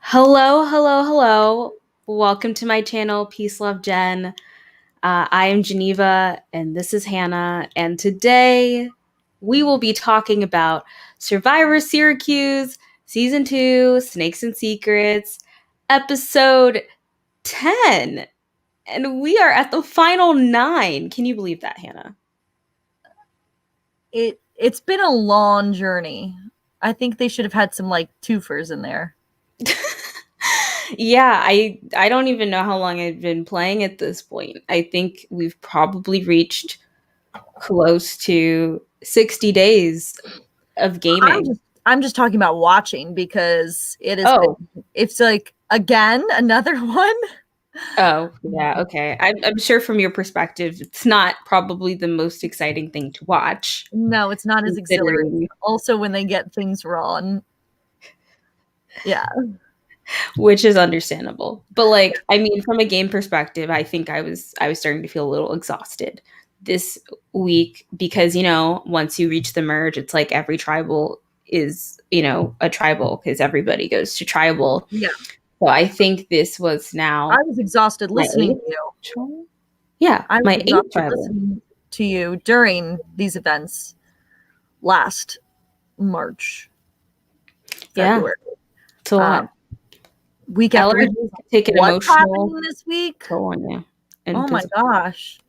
Hello, hello, hello. Welcome to my channel, Peace, Love, Jen. I am Geneva, and this is Hannah. And today we will be talking about Survivor Syracuse, Season 2, Snakes and Secrets, Episode 10. And we are at the final 9. Can you believe that, Hannah? It's been a long journey. I think they should have had some like twofers in there. Yeah, I don't even know how long I've been playing at this point. I think we've probably reached close to 60 days of I'm gaming. just I'm just talking about watching because Oh, it's like again another one. oh, yeah, okay. I'm sure from your perspective, it's not probably the most exciting thing to watch, No, it's not as exhilarating. considering, Also, when they get things wrong, yeah. which is understandable. But like, I mean, from a game perspective, I think I was starting to feel a little exhausted this week because, once you reach the merge, it's like every tribal is, a tribal because everybody goes to tribal. Yeah, So I think this was I now was exhausted my listening eighth to you. tribal. Yeah, I was my eighth exhausted tribal. listening to you during these events last March, Yeah, February. it's a lot. Um, Week after week. Allergies take an What's emotional happening this week? toll on you and Oh my physical. gosh.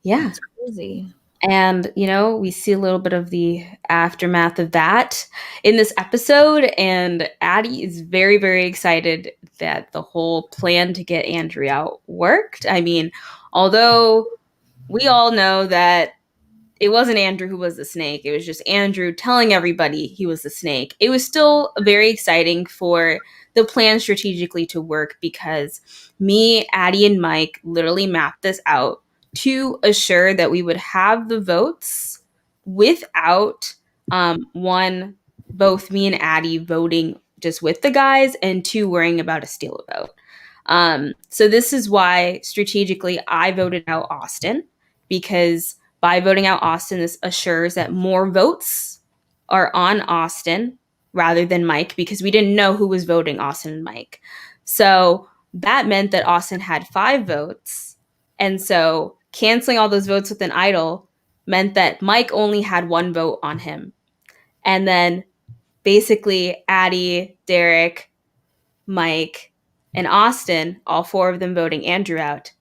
Yeah. It's crazy. And, we see a little bit of the aftermath of that in this episode. And Addie is very, very excited that the whole plan to get Andrew out worked. I mean, although we all know that it wasn't Andrew who was the snake, it was just Andrew telling everybody he was the snake. It was still very exciting for the plan strategically to work because me, Addie, and Mike literally mapped this out to assure that we would have the votes without one, both me and Addie voting just with the guys, and two, worrying about a steal a vote. So this is why strategically I voted out Austin, because by voting out Austin, this assures that more votes are on Austin rather than Mike, because we didn't know who was voting Austin and Mike. So that meant that Austin had 5 votes. And so canceling all those votes with an idol meant that Mike only had 1 vote on him. And then basically Addie, Derek, Mike, and Austin, all 4 of them voting Andrew out,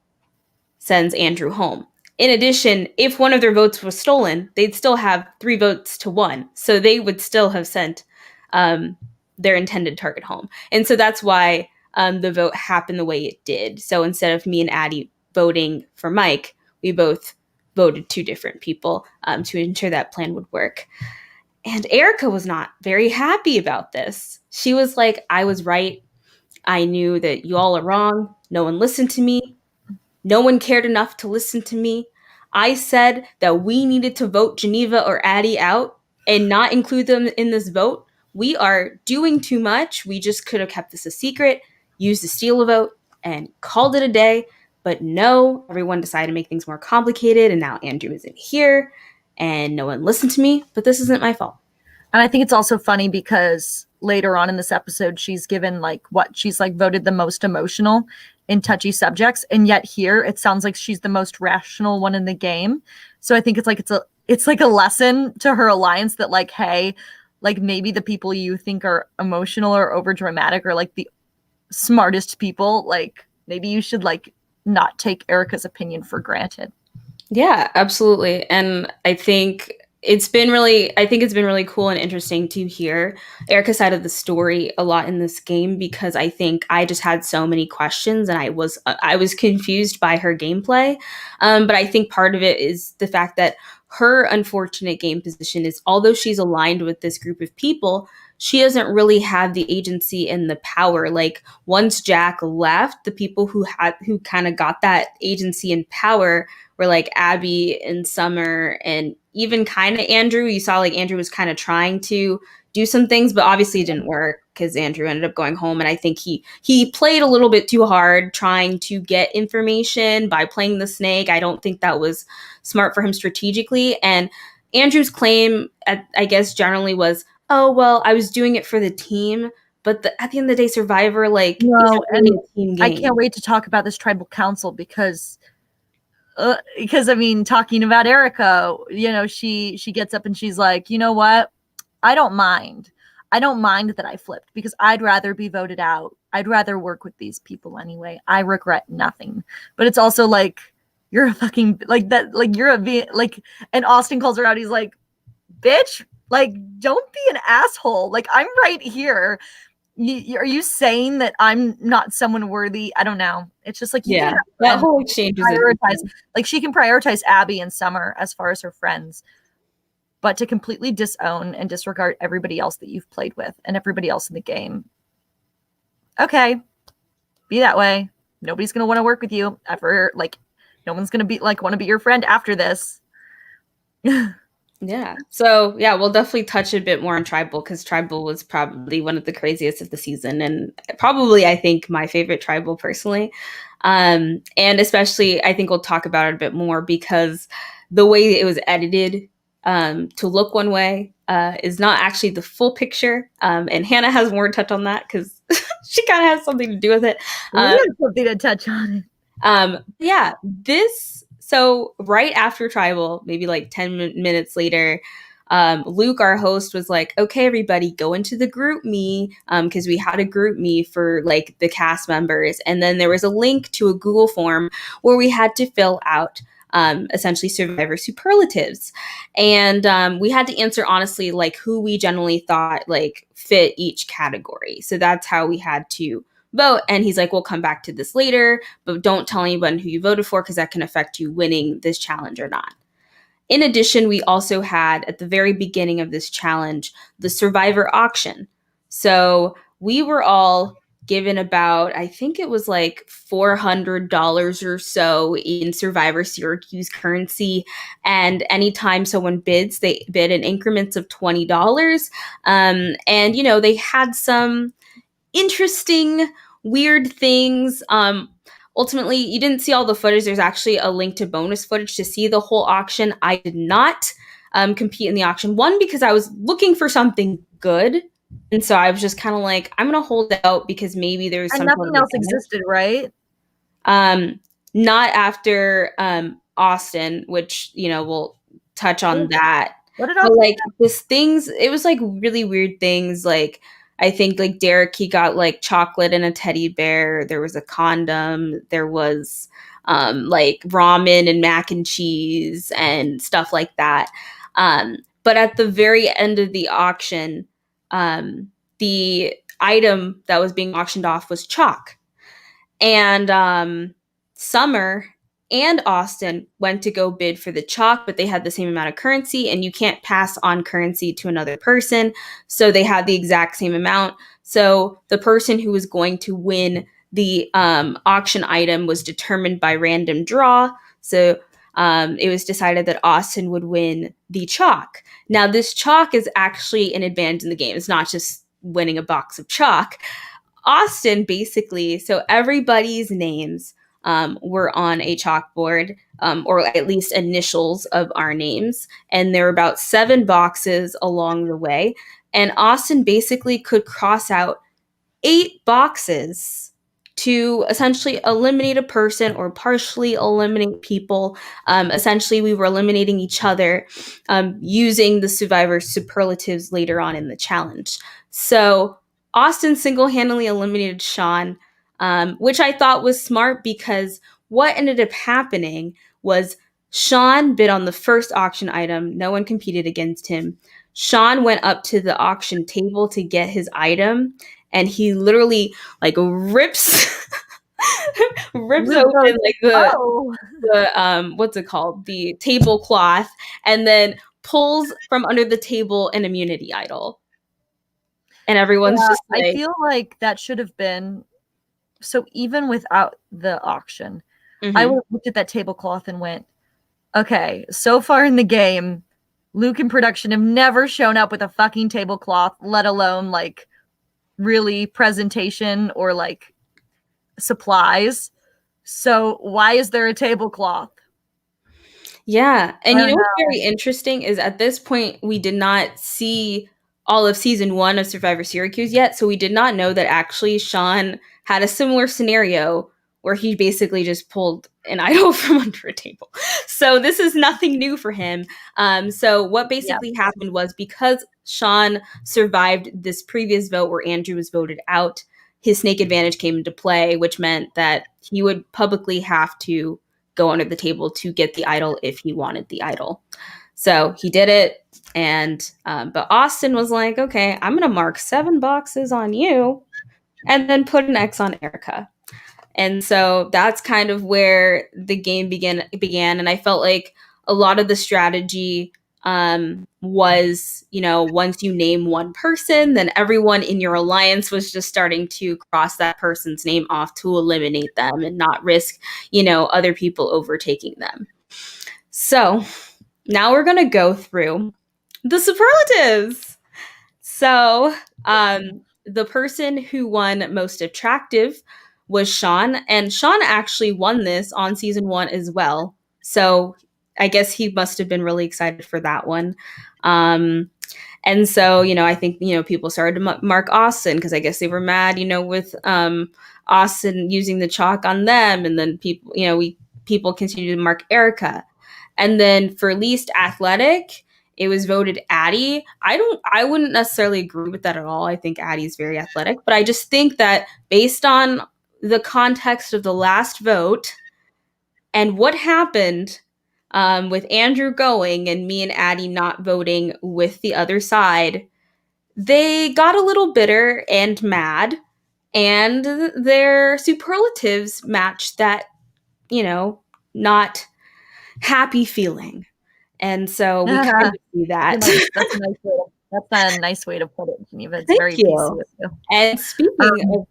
sends Andrew home. In addition, if one of their votes was stolen, they'd still have 3 votes to 1. So they would still have sent their intended target home. And so that's why the vote happened the way it did. So instead of me and Addie voting for Mike, we both voted 2 different people to ensure that plan would work. And Erica was not very happy about this. She was like, I was right. I knew that you all are wrong. No one listened to me. No one cared enough to listen to me. I said that we needed to vote Geneva or Addie out and not include them in this vote. We are doing too much. We just could have kept this a secret, used the steal a vote, and called it a day. But no, everyone decided to make things more complicated, and now Andrew isn't here, and no one listened to me. But this isn't my fault. And I think it's also funny because later on in this episode, she's given like what she's like voted the most emotional in touchy subjects. And yet here it sounds like she's the most rational one in the game. So I think it's like a lesson to her alliance that like, hey, like maybe the people you think are emotional or over dramatic are like the smartest people. Like maybe you should like not take Erica's opinion for granted. Yeah, absolutely. And I think it's been really cool and interesting to hear Erica's side of the story a lot in this game, because I think I just had so many questions and I was confused by her gameplay. But I think part of it is the fact that her unfortunate game position is, although she's aligned with this group of people, she doesn't really have the agency and the power. Like once Jack left, the people who kind of got that agency and power were like Abby and Summer and even kind of Andrew. You saw like Andrew was kind of trying to do some things, but obviously it didn't work because Andrew ended up going home. And I think he played a little bit too hard trying to get information by playing the snake. I don't think that was smart for him strategically. And Andrew's claim, I guess, generally was, oh, well, I was doing it for the team. But at the end of the day, Survivor No, isn't really and a team I can't game. wait to talk about this tribal council because I mean, talking about Erica, she gets up and she's like, you know what? I don't mind. I don't mind that I flipped because I'd rather be voted out. I'd rather work with these people anyway. I regret nothing. But it's also like you're a fucking like that like you're a like and Austin calls her out. He's like, "Bitch, like don't be an asshole. Like I'm right here. Are you saying that I'm not someone worthy? I don't know. It's just like you can Yeah, have that friends, whole exchange was prioritize. interesting. Like she can prioritize Abby and Summer as far as her friends, but to completely disown and disregard everybody else that you've played with and everybody else in the game. Okay, be that way. Nobody's gonna want to work with you ever. Like, no one's gonna be like want to be your friend after this. Yeah. So yeah, we'll definitely touch a bit more on Tribal because Tribal was probably one of the craziest of the season and probably I think my favorite Tribal personally. And especially I think we'll talk about it a bit more because the way it was edited to look one way is not actually the full picture. And Hannah has more touch on that because she kind of has something to do with it. We have something to touch on it. Yeah, so right after Tribal, maybe like 10 minutes later, Luke, our host, was like, okay, everybody, go into the group me, because we had a group me for like the cast members. And then there was a link to a Google form where we had to fill out essentially Survivor superlatives. And we had to answer honestly, like who we generally thought like fit each category. So that's how we had to vote. And he's like, we'll come back to this later, but don't tell anyone who you voted for because that can affect you winning this challenge or not. In addition, we also had at the very beginning of this challenge the Survivor auction. So we were all given about, I think it was like $400 or so in Survivor Syracuse currency. And anytime someone bids, they bid in increments of $20. And, they had some interesting, weird things. Ultimately, you didn't see all the footage. There's actually a link to bonus footage to see the whole auction. I did not compete in the auction. One, because I was looking for something good. And so I was just kind of like, I'm going to hold out because maybe there's And some sort nothing of else advantage. existed, right? Not after Austin, which, we'll touch on that. What did But Austin like this things, it was like really weird things. Like I think like Derek, he got like chocolate and a teddy bear. There was a condom. There was like ramen and mac and cheese and stuff like that. But at the very end of the auction, the item that was being auctioned off was chalk. And Summer and Austin went to go bid for the chalk, but they had the same amount of currency, and you can't pass on currency to another person. So they had the exact same amount. So the person who was going to win the auction item was determined by random draw. So it was decided that Austin would win the chalk. Now, this chalk is actually an advantage in the game. It's not just winning a box of chalk. Austin basically, so everybody's names were on a chalkboard, or at least initials of our names. And there were about 7 boxes along the way. And Austin basically could cross out 8 boxes to essentially eliminate a person or partially eliminate people. Essentially, we were eliminating each other using the Survivor superlatives later on in the challenge. So Austin single-handedly eliminated Sean, which I thought was smart because what ended up happening was Sean bid on the first auction item. No one competed against him. Sean went up to the auction table to get his item, and he literally like rips rips Luke open goes, like oh, the what's it called, the tablecloth, and then pulls from under the table an immunity idol, and everyone's yeah. just I like, feel like that should have been so. Even without the auction, I would mm-hmm. have looked at that tablecloth and went, okay, so far in the game, Luke and production have never shown up with a fucking tablecloth, let alone like really presentation or like supplies. So why is there a tablecloth? Yeah. I And don't what's know. very interesting is at this point we did not see all of season 1 of Survivor Syracuse yet, so we did not know that actually Sean had a similar scenario where he basically just pulled an idol from under a table. So this is nothing new for him. So what Yeah. basically happened was, because Sean survived this previous vote where Andrew was voted out, his snake advantage came into play, which meant that he would publicly have to go under the table to get the idol if he wanted the idol. So he did it, and but Austin was like, "Okay, I'm gonna mark 7 boxes on you, and then put an X on Erica." And so that's kind of where the game began. And I felt like a lot of the strategy was, once you name one person, then everyone in your alliance was just starting to cross that person's name off to eliminate them and not risk, other people overtaking them. So now we're going to go through the superlatives. So, the person who won most attractive was Sean, and Sean actually won this on season 1 as well. So, I guess he must have been really excited for that one. And so, I think, people started to mark Austin because I guess they were mad, with Austin using the chalk on them, and then people continue to mark Erica. And then for least athletic, it was voted Addie. I wouldn't necessarily agree with that at all. I think Addie's very athletic, but I just think that based on the context of the last vote and what happened with Andrew going and me and Addie not voting with the other side, they got a little bitter and mad, and their superlatives matched that, not happy feeling. And so we kind of see that. That's a nice way to put it, Geneva. It's Thank very you. PC with you. And speaking of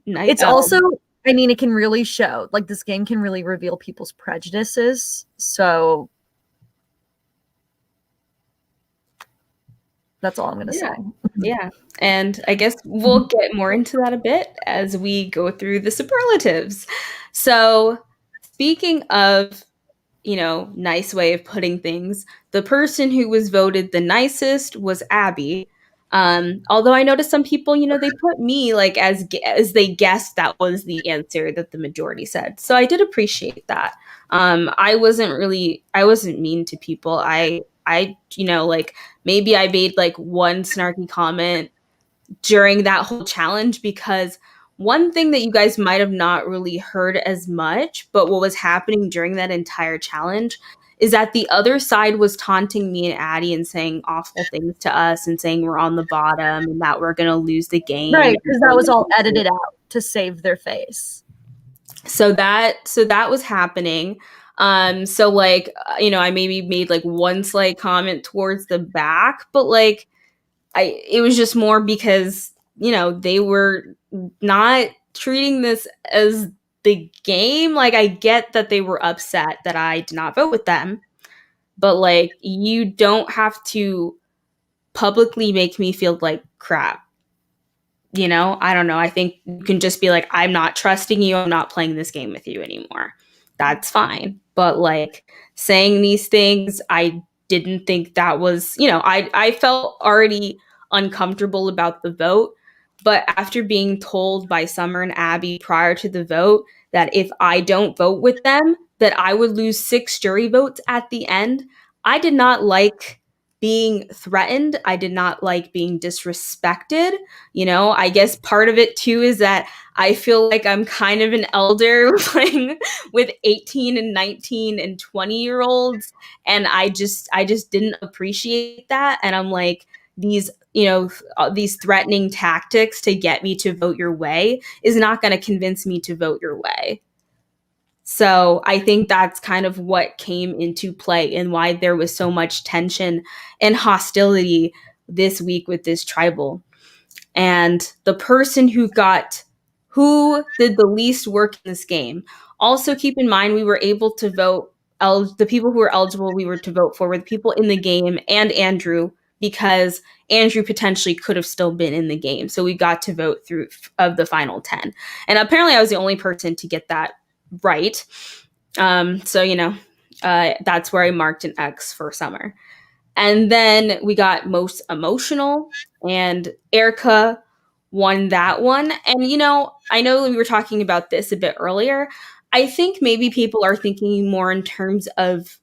it's also, I mean, it can really show, like, this game can really reveal people's prejudices. So that's all I'm going to say. Yeah. And I guess we'll get more into that a bit as we go through the superlatives. So speaking of, nice way of putting things, the person who was voted the nicest was Abby. Although I noticed some people, they put me like as they guessed that was the answer that the majority said. So I did appreciate that. I wasn't mean to people. I like maybe I made like one snarky comment during that whole challenge, because one thing that you guys might have not really heard as much, but what was happening during that entire challenge is that the other side was taunting me and Addie and saying awful things to us and saying we're on the bottom and that we're going to lose the game. Right, because that was all edited out to save their face. So that was happening. So like, I maybe made like one slight comment towards the back, but like it was just more because, they were not treating this as the game. Like, I get that they were upset that I did not vote with them, but like, you don't have to publicly make me feel like crap. I don't know. I think you can just be like, I'm not trusting you. I'm not playing this game with you anymore. That's fine. But like, saying these things, I didn't think that was, I felt already uncomfortable about the vote. But after being told by Summer and Abby prior to the vote that if I don't vote with them, that I would lose 6 jury votes at the end, I did not like being threatened. I did not like being disrespected. I guess part of it too is that I feel like I'm kind of an elder playing with 18 and 19 and 20-year-olds. And I just didn't appreciate that. And I'm like, these threatening tactics to get me to vote your way is not going to convince me to vote your way. So I think that's kind of what came into play and why there was so much tension and hostility this week with this tribal. And the person who did the least work in this game. Also keep in mind, we were able to vote, the people who were eligible we were to vote for were the people in the game and Andrew, because Andrew potentially could have still been in the game. So we got to vote through of the final 10. And apparently I was the only person to get that right. So, that's where I marked an X for Summer. And then we got most emotional, and Erica won that one. And, I know we were talking about this a bit earlier. I think maybe people are thinking more in terms of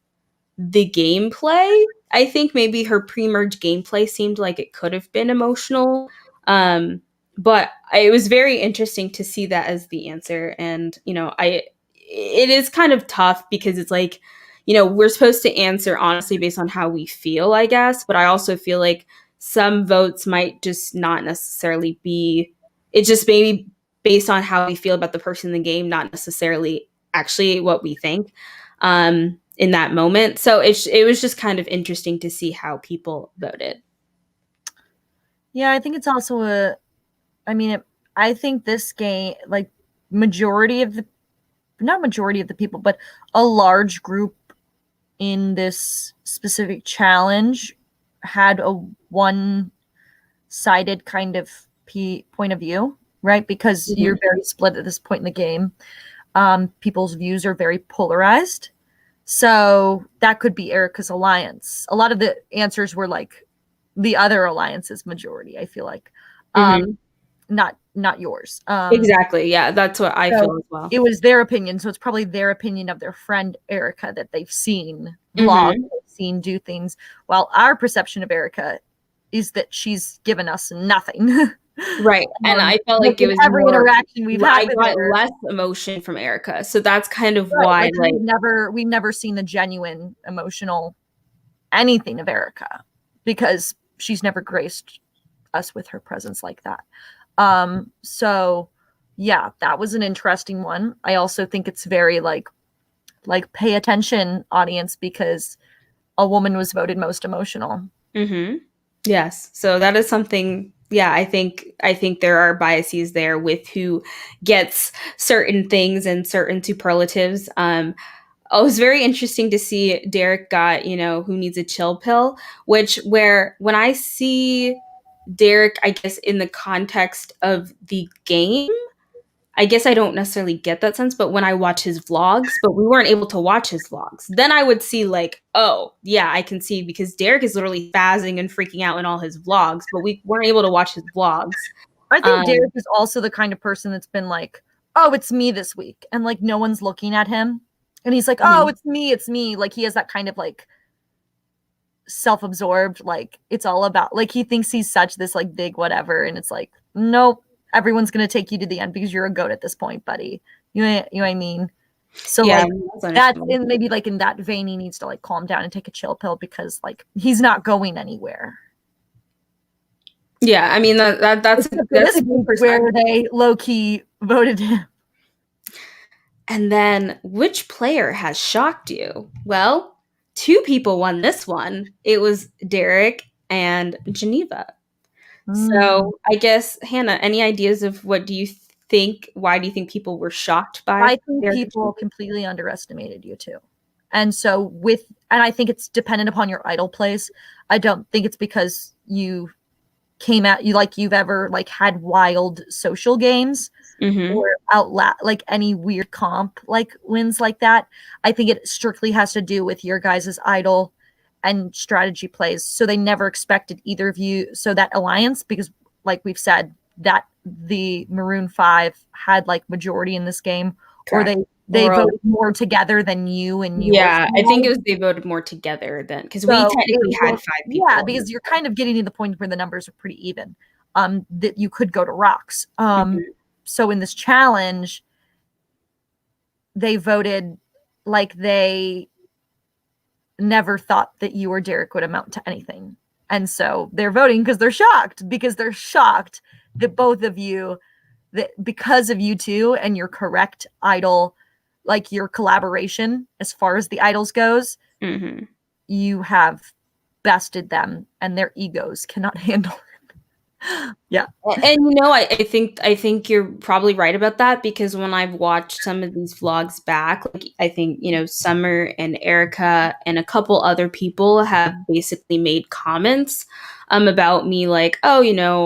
the gameplay. I think maybe her pre-merge gameplay seemed like it could have been emotional. Um, but it was very interesting to see that as the answer. And, it is kind of tough because it's like, we're supposed to answer honestly based on how we feel, I guess. But I also feel like some votes might just not necessarily be, it's just maybe based on how we feel about the person in the game, not necessarily actually what we think. In that moment. So it was just kind of interesting to see how people voted. Yeah, I think it's also I think this game, like majority of the, not majority of the people, but a large group in this specific challenge had a one-sided kind of point of view, right? Because Mm-hmm. you're very split at this point in the game. People's views are very polarized. So that could be Erica's alliance. A lot of the answers were like the other alliance's majority, I feel like. Mm-hmm. Not yours. Exactly. Yeah, that's what I feel So as well. it was their opinion. So it's probably their opinion of their friend Erica that they've seen vlog, Mm-hmm. they've seen do things. While our perception of Erica is that she's given us nothing. Right. And I felt like it in was every more, interaction we've had I with got her. less emotion from Erica. So that's kind of Right. why, Like we've never seen the genuine emotional anything of Erica because she's never graced us with her presence like that. So yeah, that was an interesting one. I also think it's very like pay attention audience because a woman was voted most emotional. Mm-hmm. Yes. So that is something, yeah, I think there are biases there with who gets certain things and certain superlatives. It was very interesting to see Derek got, who needs a chill pill, where when I see Derek, I guess in the context of the game, I guess I don't necessarily get that sense, but when I watch his vlogs, but we weren't able to watch his vlogs, then I would see like, oh, yeah, I can see because Derek is literally spazzing and freaking out in all his vlogs, but we weren't able to watch his vlogs. I think Derek is also the kind of person that's been like, oh, it's me this week. And like no one's looking at him. And he's like, oh, it's me, it's me. Like he has that kind of like self-absorbed, like it's all about like he thinks he's such this like big whatever. And it's like, nope, everyone's gonna take you to the end because you're a goat at this point, buddy. You know what I mean? So Yeah, like that's in maybe like in that vein, he needs to like calm down and take a chill pill because like he's not going anywhere. Yeah, I mean that's a where they low key voted him. And then, which player has shocked you? Well, two people won this one. It was Derek and Geneva. So I guess, Hannah, any ideas of what do you think? Why do you think people were shocked by? I think people completely underestimated you too. And so and I think it's dependent upon your idol plays. I don't think it's because you came at you like you've ever like had wild social games or like any weird comp like wins like that. I think it strictly has to do with your guys' idol and strategy plays. So they never expected either of you. So that alliance, because like we've said, that the Maroon 5 had like majority in this game, or they voted more together than you and yours. Yeah, I think it was they voted more together than because we technically had 5 people. Yeah, because you're kind of getting to the point where the numbers are pretty even. That you could go to rocks. So in this challenge, they voted like they never thought that you or Derek would amount to anything. And so they're voting because they're shocked that both of you, that because of you two and your correct idol, like your collaboration as far as the idols goes, you have bested them and their egos cannot handle it. Yeah. And I think you're probably right about that because when I've watched some of these vlogs back, like I think, Summer and Erica and a couple other people have basically made comments about me like, oh,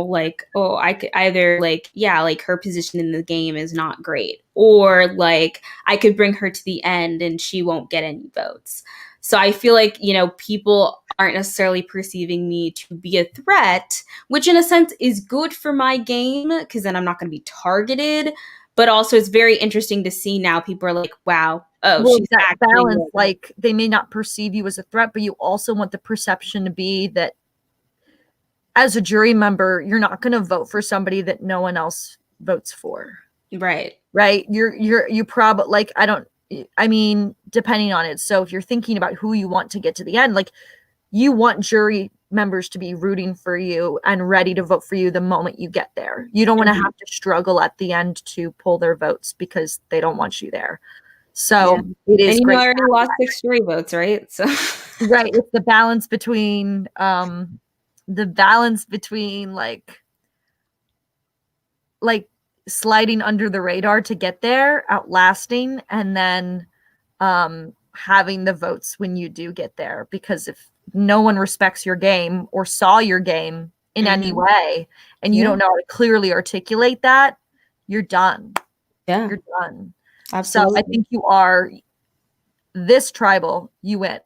like, oh, I could either like, yeah, like her position in the game is not great, or like I could bring her to the end and she won't get any votes. So I feel like, people aren't necessarily perceiving me to be a threat, which in a sense is good for my game because then I'm not going to be targeted. But also, it's very interesting to see now people are like, wow, oh, Well, she's that actually balance, like, like they may not perceive you as a threat, but you also want the perception to be that as a jury member, you're not going to vote for somebody that no one else votes for. right. Right? You probably like I mean, depending on it. So if you're thinking about who you want to get to the end, like you want jury members to be rooting for you and ready to vote for you the moment you get there. You don't want to Mhm. have to struggle at the end to pull their votes because they don't want you there. Yeah. So it And is you know, great. I already lost 6 jury votes, right? So, Right. It's the balance between like sliding under the radar to get there, outlasting, and then having the votes when you do get there. Because if no one respects your game or saw your game in any mhm. way and you Yeah. don't know how to clearly articulate that, you're done. Yeah. You're done. So I Absolutely. think you are this tribal, you went,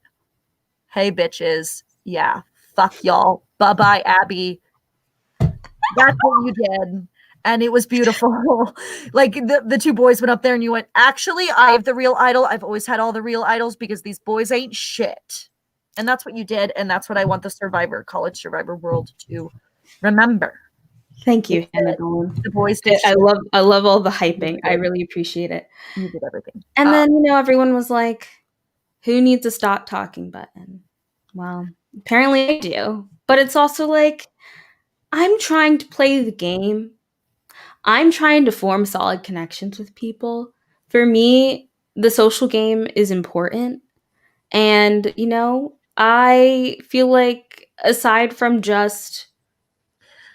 hey bitches, yeah, fuck y'all. Bye-bye, Abby. That's what you did. And it was beautiful. Like the two boys went up there and you went, actually, I have the real idol. I've always had all the real idols because these boys ain't shit. And that's what you did. And that's what I want the college survivor world to remember. Thank It's you, Hannah Dolan. the boys did I shit. love all the You hyping. I did, really appreciate it. you did everything. And then, you know, everyone was like, who needs a stop talking button? Well, apparently I do. But it's also like, I'm trying to play the game. I'm trying to form solid connections with people. For me, the social game is important. And, you know, I feel like aside from just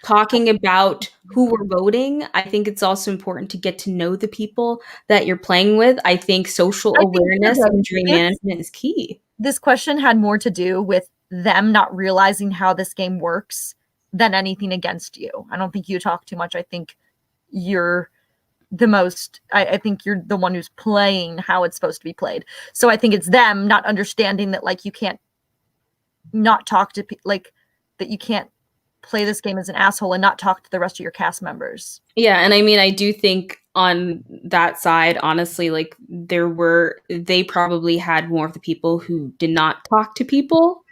talking about who we're voting, I think it's also important to get to know the people that you're playing with. I think social I think for awareness and dream management is key. this question had more to do with them not realizing how this game works than anything against you. I don't think you talk too much. I think you're I think you're the one who's playing how it's supposed to be played. So I think it's them not understanding that like you can't not talk to like that you can't play this game as an asshole and not talk to the rest of your cast members. Yeah, and I mean, I do think on that side, honestly, like they probably had more of the people who did not talk to people.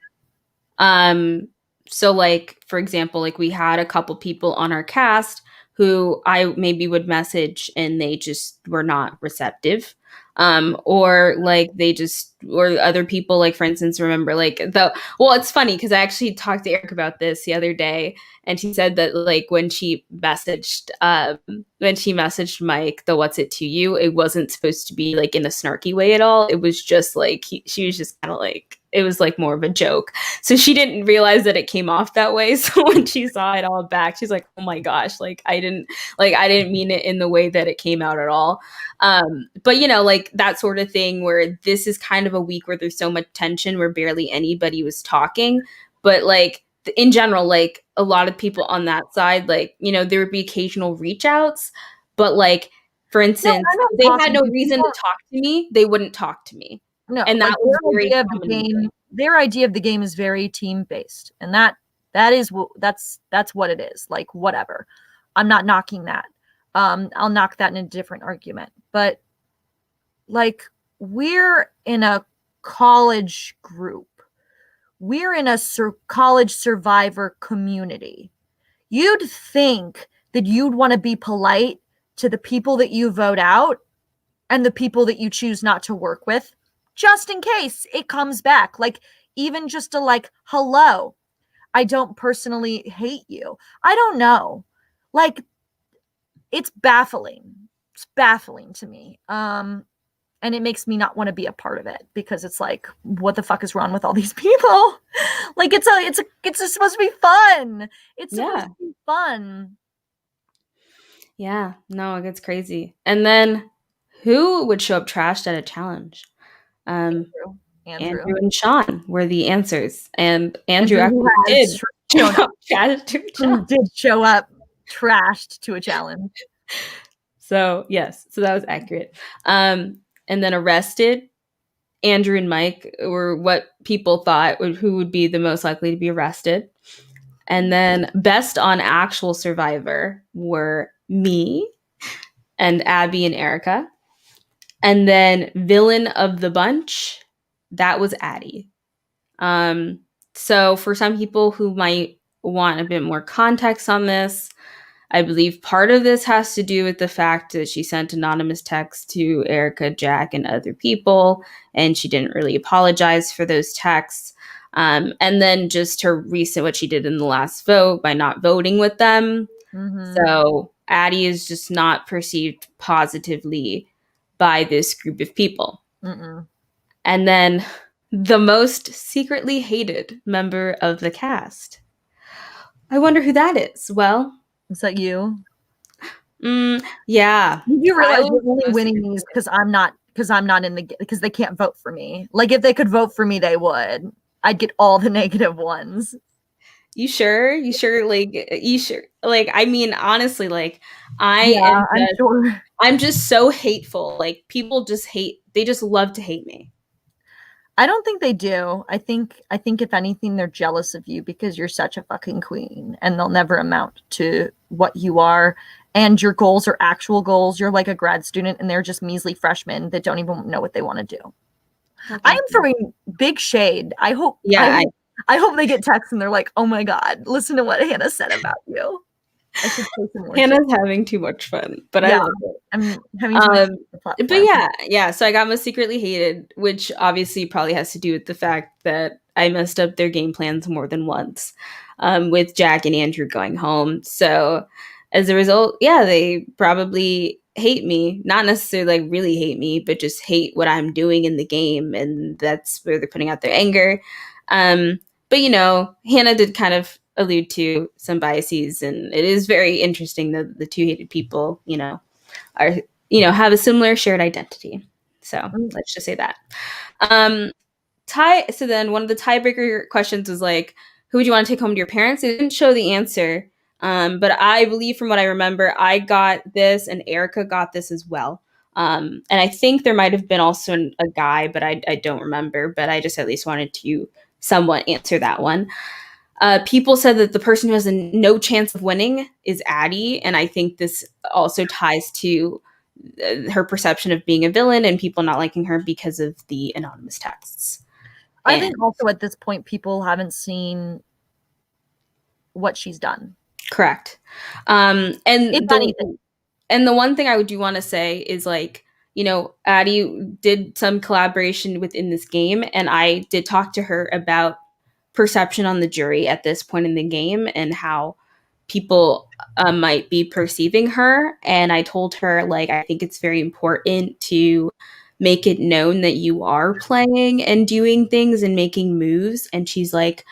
Um, so like for example, like we had a couple people on our cast who I maybe would message and they just were not receptive. Or like they just or other people like for instance remember like the well it's funny because I actually talked to Eric about this the other day and she said that like when she messaged Mike the what's it to you it wasn't supposed to be like in a snarky way at all. It was just like she was just kind of like it was like more of a joke, so she didn't realize that it came off that way. So when she saw it all back she's like, oh my gosh, like I didn't mean it in the way that it came out at all. But you know, like that sort of thing where this is kind of a week where there's so much tension where barely anybody was talking. But like in general, like a lot of people on that side, like, you know, there would be occasional reach outs, but like, for No, instance, I'm not if they had talking no to reason to people. talk to me, they wouldn't talk to me. No, And like that was very common. their idea of the game is very team based, and that's what it is. Like whatever, I'm not knocking that. I'll knock that in a different argument. But like we're in a college group, we're in a college survivor community. You'd think that you'd want to be polite to the people that you vote out and the people that you choose not to work with, just in case it comes back. Like, even just a like, hello, I don't personally hate you. I don't know. Like, it's baffling. It's baffling to me. And it makes me not want to be a part of it because it's like, what the fuck is wrong with all these people? Like, it's supposed to be fun. It's supposed Yeah. to be fun. Yeah. No, it gets crazy. And then who would show up trashed at a challenge? Um, Andrew. Andrew and Sean were the answers. And Andrew Andrew who actually did has show shown up trashed to a who challenge. did show up trashed to a challenge. So yes, so that was accurate. And then arrested. Andrew and Mike were what people thought who would be the most likely to be arrested. And then best on actual Survivor were me and Abby and Erica. And then villain of the bunch, that was Addie. Um, so for some people who might want a bit more context on this, I believe part of this has to do with the fact that she sent anonymous texts to Erica, Jack, and other people, and she didn't really apologize for those texts. And then just her recent, what she did in the last vote by not voting with them. Mm-hmm. So Addie is just not perceived positively by this group of people. Mm-mm. And then the most secretly hated member of the cast. I wonder who that is. Well, Is that you? yeah. You I realize was you're only most winning these because I'm not in the because they can't vote for me. Like if they could vote for me, they would. I'd get all the negative ones. You sure? You sure? Like you sure? Like I mean, honestly, like I Yeah, am I'm just sure. I'm just so hateful. Like people just hate. They just love to hate me. I don't think they do. I think if anything, they're jealous of you because you're such a fucking queen and they'll never amount to what you are. And your goals are actual goals. You're like a grad student and they're just measly freshmen that don't even know what they want to do. Well, I am thank you. throwing big shade. Yeah, I hope they get texts and they're like, "Oh my god, listen to what Hannah said about you." I should say some more shit. Hannah's having too much fun, but I Yeah, love it. I'm having too much Um, on the but platform. yeah. So I got most secretly hated, which obviously probably has to do with the fact that I messed up their game plans more than once, with Jack and Andrew going home. So as a result, yeah, they probably hate me. Not necessarily like really hate me, but just hate what I'm doing in the game, and that's where they're putting out their anger. But Hannah did kind of allude to some biases, and it is very interesting that the two hated people, are have a similar shared identity. So Mm, let's just say that. Um, tie. So then one of the tiebreaker questions was like, who would you want to take home to your parents? They didn't show the answer, but I believe from what I remember, I got this, and Erica got this as well. And I think there might have been also a guy, but I don't remember. But I just at least wanted to somewhat answer that one. People said that the person who has no chance of winning is Addie, and I think this also ties to her perception of being a villain and people not liking her because of the anonymous texts. I think And also at this point, people haven't seen what she's done. correct. If anything. And the one thing I do want to say is like, Addie did some collaboration within this game, and I did talk to her about perception on the jury at this point in the game and how people might be perceiving her. And I told her, like, I think it's very important to make it known that you are playing and doing things and making moves. And she's like,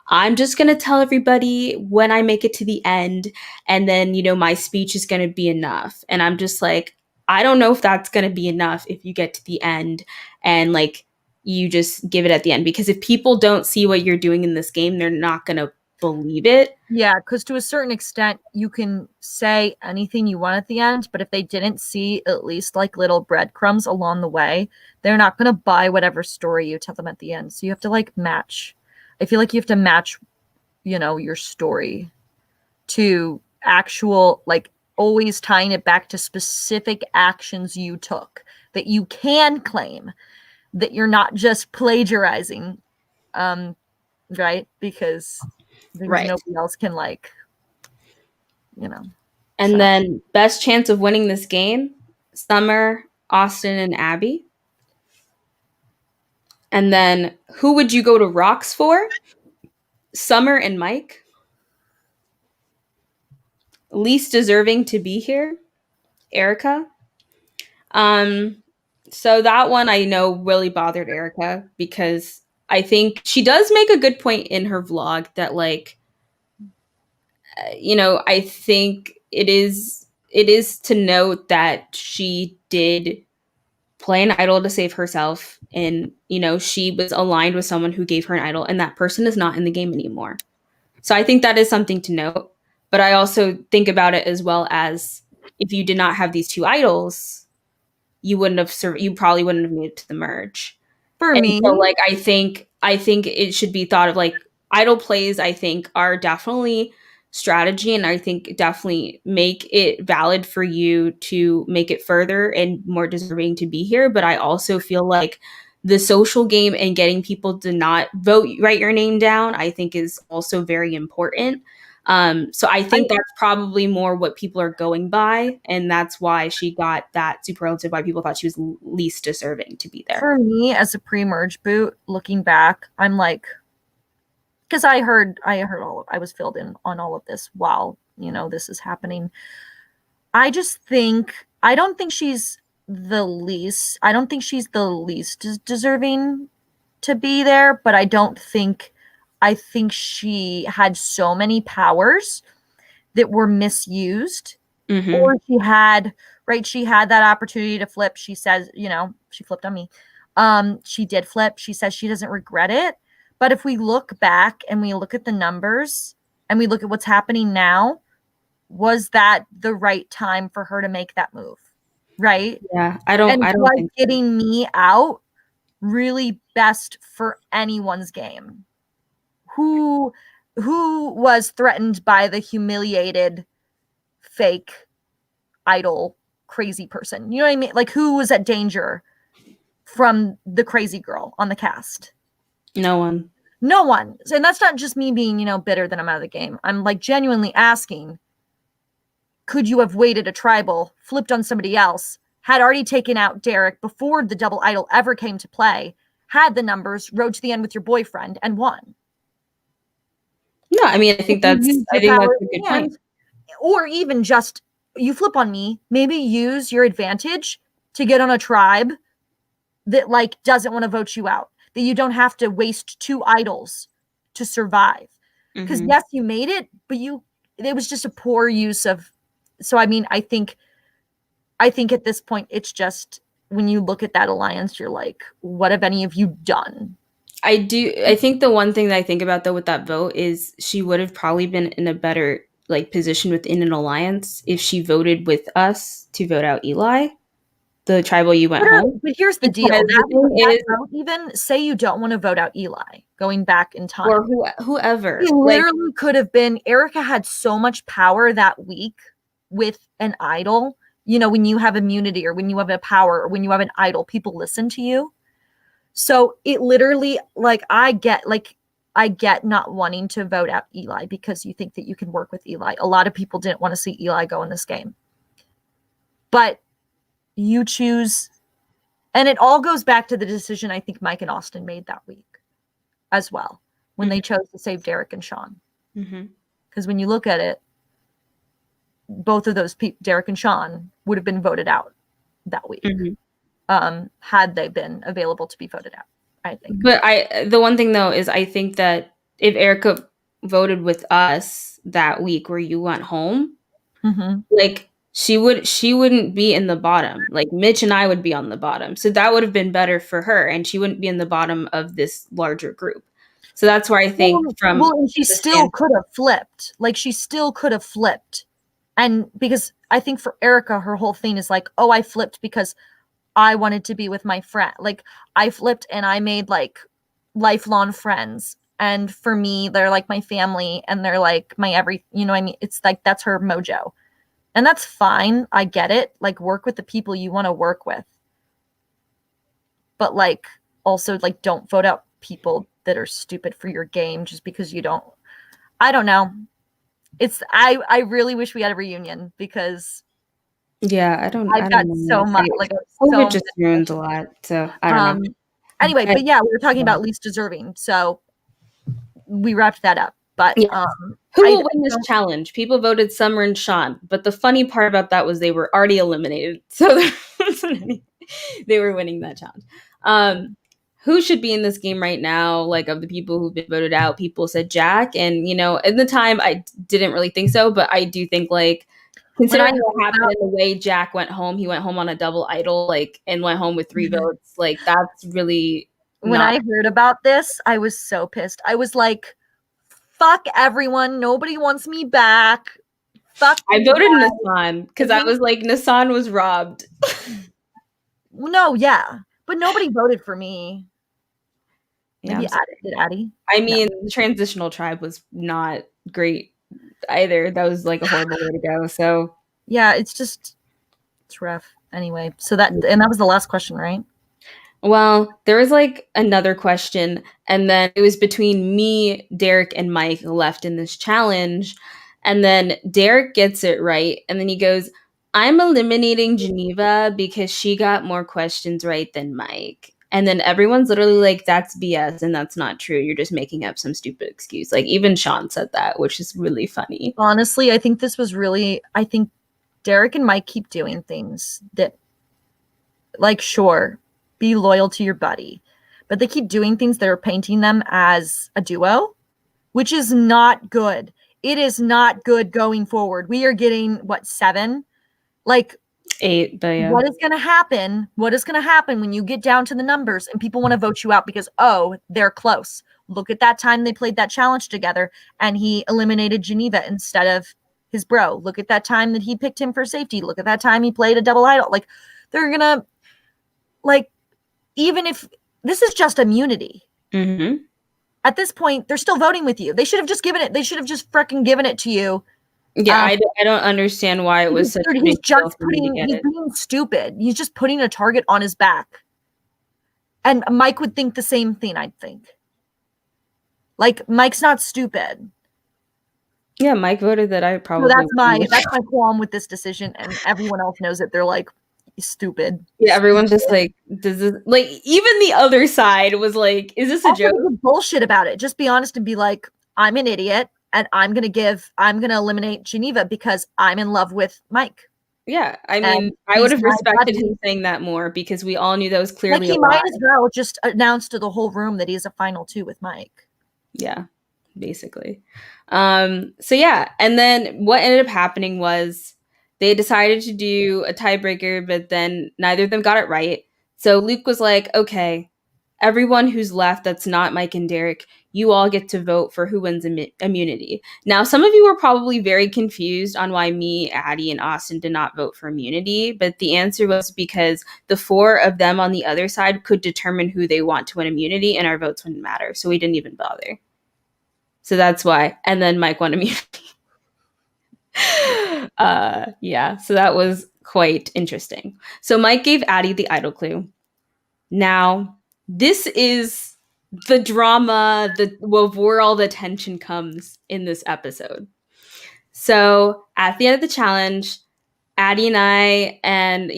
I'm just going to tell everybody when I make it to the end. And then, my speech is going to be enough. And I'm just like, I don't know if that's going to be enough if you get to the end and like you just give it at the end. Because if people don't see what you're doing in this game, they're not going to believe it. Yeah, because to a certain extent, you can say anything you want at the end, but if they didn't see at least like little breadcrumbs along the way, they're not going to buy whatever story you tell them at the end. So you have to like match. I feel like you have to match, your story to actual, like always tying it back to specific actions you took that you can claim that you're not just plagiarizing. Right? Because Right. nobody else can like, you know. And So then best chance of winning this game, Summer, Austin, and Abby. And then who would you go to Rocks for? Summer and Mike. Least deserving to be here, Erica. Um, so that one I know really bothered Erica because I think she does make a good point in her vlog that like, I think it is to note that she did play an idol to save herself, and she was aligned with someone who gave her an idol, and that person is not in the game anymore. So I think that is something to note. But I also think about it as well as if you did not have these two idols, you probably wouldn't have made it to the merge. For And me, so like I think it should be thought of like idle plays I think are definitely strategy, and I think definitely make it valid for you to make it further and more deserving to be here. But I also feel like the social game and getting people to not vote write your name down I think is also very important. So I I, think that's probably more what people are going by, and that's why she got that superlative, why people thought she was least deserving to be there. for me as a pre-merge boot, looking back, I'm like, because I heard I was filled in on all of this while this is happening. I just think I don't think she's the least. I don't think she's the least deserving to be there, but I think she had so many powers that were misused, Hmm. or she had that opportunity to flip. She says, she flipped on me. She did flip. She says she doesn't regret it. But if we look back and we look at the numbers and we look at what's happening now, was that the right time for her to make that move? Right? Yeah, And I don't was think so. getting me out really best for anyone's game? Who who was threatened by the humiliated fake idol crazy person? You know what I mean? Like, who was at danger from the crazy girl on the cast? No one. No one. And that's not just me being, bitter that I'm out of the game. I'm like genuinely asking, could you have waited a tribal, flipped on somebody else, had already taken out Derek before the double idol ever came to play, had the numbers, rode to the end with your boyfriend, and won? No, I mean If you use I your think power that's a good point. and, or even just you flip on me, maybe use your advantage to get on a tribe that like doesn't want to vote you out, that you don't have to waste two idols to survive. Because Hmm. yes, you made it, but it was just a poor use of. So I mean, I think at this point it's just when you look at that alliance, you're like, what have any of you done? I think the one thing that I think about though with that vote is she would have probably been in a better like position within an alliance if she voted with us to vote out Eli, the tribal you went home. But here's the deal. Because the thing That is, vote, even say you don't want to vote out Eli, going back in or time. whoever, It like, literally could have been Erica had so much power that week with an idol. When you have immunity or when you have a power or when you have an idol, people listen to you. So it literally, I get not wanting to vote out Eli because you think that you can work with Eli. A lot of people didn't want to see Eli go in this game. But you choose, and it all goes back to the decision I think Mike and Austin made that week as well, when they chose to save Derek and Sean. mm-hmm. Because when you look at it, both of those people, Derek and Sean, would have been voted out that week, had they been available to be voted out, I think. But the one thing though is I think that if Erica voted with us that week where you went home, Mm-hmm. like she wouldn't be in the bottom. Like Mitch and I would be on the bottom. So that would have been better for her, and she wouldn't be in the bottom of this larger group. So that's where I think from And she the still stand. could have flipped. Like, she still could have flipped. And because I think for Erica, her whole thing is like, oh, I flipped because I wanted to be with my friend. Like, I flipped and I made like lifelong friends. And for me, they're like my family and they're like my I mean? It's like that's her mojo. And that's fine. I get it. Like, work with the people you want to work with. But like, also, like, don't vote out people that are stupid for your game just because you don't. I don't know. I really wish we had a reunion because Yeah, I've I got don't so know. much, like, COVID so just ruins a much. lot. So I don't know. Um, anyway, But but yeah, we were talking about least deserving, so we wrapped that up. But yes. Who I will win this don't. challenge? People voted Summer and Sean, but the funny part about that was they were already eliminated, so there wasn't any, they were winning that challenge. Who should be in this game right now? Like of the people who've been voted out, people said Jack, and in the time I didn't really think so, but I do think like When I considering heard what happened about, and the way Jack went home, he went home on a double idol, like and went home with 3 votes. Like that's really when not. I heard about this, I was so pissed. I was like, "Fuck everyone! Nobody wants me back. Fuck I you voted guys." Nassan because Because I was like Nassan was robbed. no, yeah, but nobody voted for me. Yeah, Maybe Addie. Did Addie? I No. mean, the transitional tribe was not great either. That was like a horrible way to go. So Yeah, it's rough. Anyway, so that was the last question, right? well, there was like another question, and then it was between me, Derek, and Mike left in this challenge. And then Derek gets it right, and then he goes, I'm eliminating Geneva because she got more questions right than Mike. And then everyone's literally like, that's BS, and that's not true. You're just making up some stupid excuse. Like, even Sean said that, which is really funny. Honestly, I think I think Derek and Mike keep doing things that, like, sure, be loyal to your buddy, but they keep doing things that are painting them as a duo, which is not good. It is not good going forward. We are getting, what, 7? Like, 8, but yeah. what is going to happen? What is going to happen when you get down to the numbers and people want to vote you out because, oh, they're close? Look at that time they played that challenge together and he eliminated Geneva instead of his bro. Look at that time that he picked him for safety. Look at that time he played a double idol. Like, they're going to, like, even if this is just immunity, at this point, they're still voting with you. They should have just freaking given it to you. Yeah, I don't understand why it was such a big deal for me to get he's it. being stupid. He's just putting a target on his back. And Mike would think the same thing, I think. Like, Mike's not stupid. Yeah, Mike voted that I probably. So that's my qualm with this decision, and everyone else knows it. They're like, stupid. Yeah, everyone's just like, does this, like, even the other side was like, is this a Also, joke? bullshit about it. Just be honest and be like, I'm an idiot, and I'm gonna eliminate Geneva because I'm in love with Mike. Yeah, I mean, I would have respected him saying that more because we all knew that was clearly like, he might as well just announce to the whole room that he's a final 2 with Mike. Yeah, basically. So yeah, and then what ended up happening was they decided to do a tiebreaker, but then neither of them got it right. So Luke was like, okay, everyone who's left that's not Mike and Derek, you all get to vote for who wins immunity. Now, some of you were probably very confused on why me, Addie, and Austin did not vote for immunity, but the answer was because the 4 of them on the other side could determine who they want to win immunity, and our votes wouldn't matter, so we didn't even bother. So that's why. And then Mike won immunity. Yeah, so that was quite interesting. So Mike gave Addie the idol clue. Now, this is the drama, where all the tension comes in this episode. So at the end of the challenge, Addie and I, and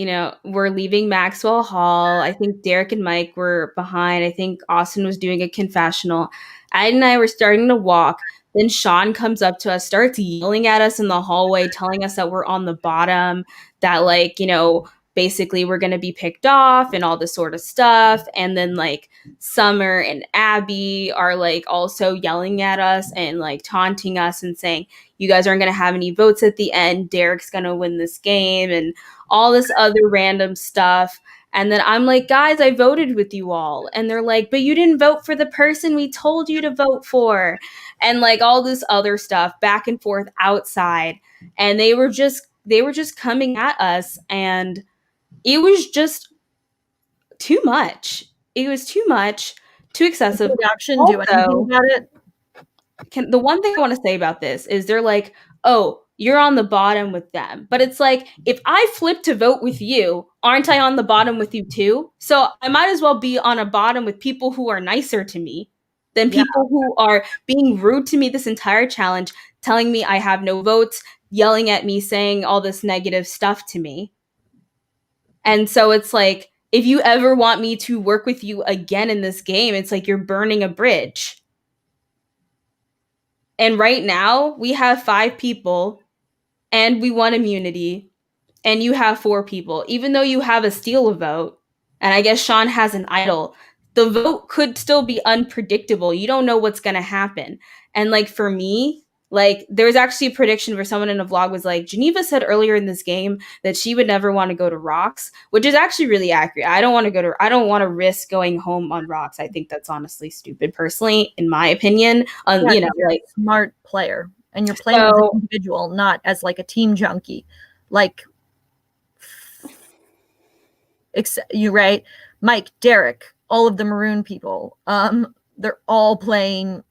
we're leaving Maxwell Hall. I think Derek and Mike were behind. I think Austin was doing a confessional. Addie and I were starting to walk. Then Sean comes up to us, starts yelling at us in the hallway, telling us that we're on the bottom, that basically we're going to be picked off and all this sort of stuff. And then like Summer and Abby are like also yelling at us and like taunting us and saying, you guys aren't going to have any votes at the end. Derek's going to win this game and all this other random stuff. And then I'm like, guys, I voted with you all. And they're like, but you didn't vote for the person we told you to vote for. And like all this other stuff back and forth outside. And they were just coming at us. And it was just too much. It was too much, too excessive. Production do anything about it? The one thing I want to say about this is they're like, oh, you're on the bottom with them. But it's like, if I flip to vote with you, aren't I on the bottom with you too? So I might as well be on a bottom with people who are nicer to me than people who are being rude to me this entire challenge, telling me I have no votes, yelling at me, saying all this negative stuff to me. And so it's like, if you ever want me to work with you again in this game, it's like you're burning a bridge. And right now, we have 5 people, and we won immunity, and you have 4 people. Even though you have a steal a vote, and I guess Sean has an idol, the vote could still be unpredictable. You don't know what's going to happen. And like for me, like there was actually a prediction where someone in a vlog was like, Geneva said earlier in this game that she would never want to go to Rocks, which is actually really accurate. I don't want to risk going home on Rocks. I think that's honestly stupid personally, in my opinion. You're like a smart player and you're playing as an individual, not as like a team junkie. Like you, right? Mike, Derek, all of the maroon people. they're all playing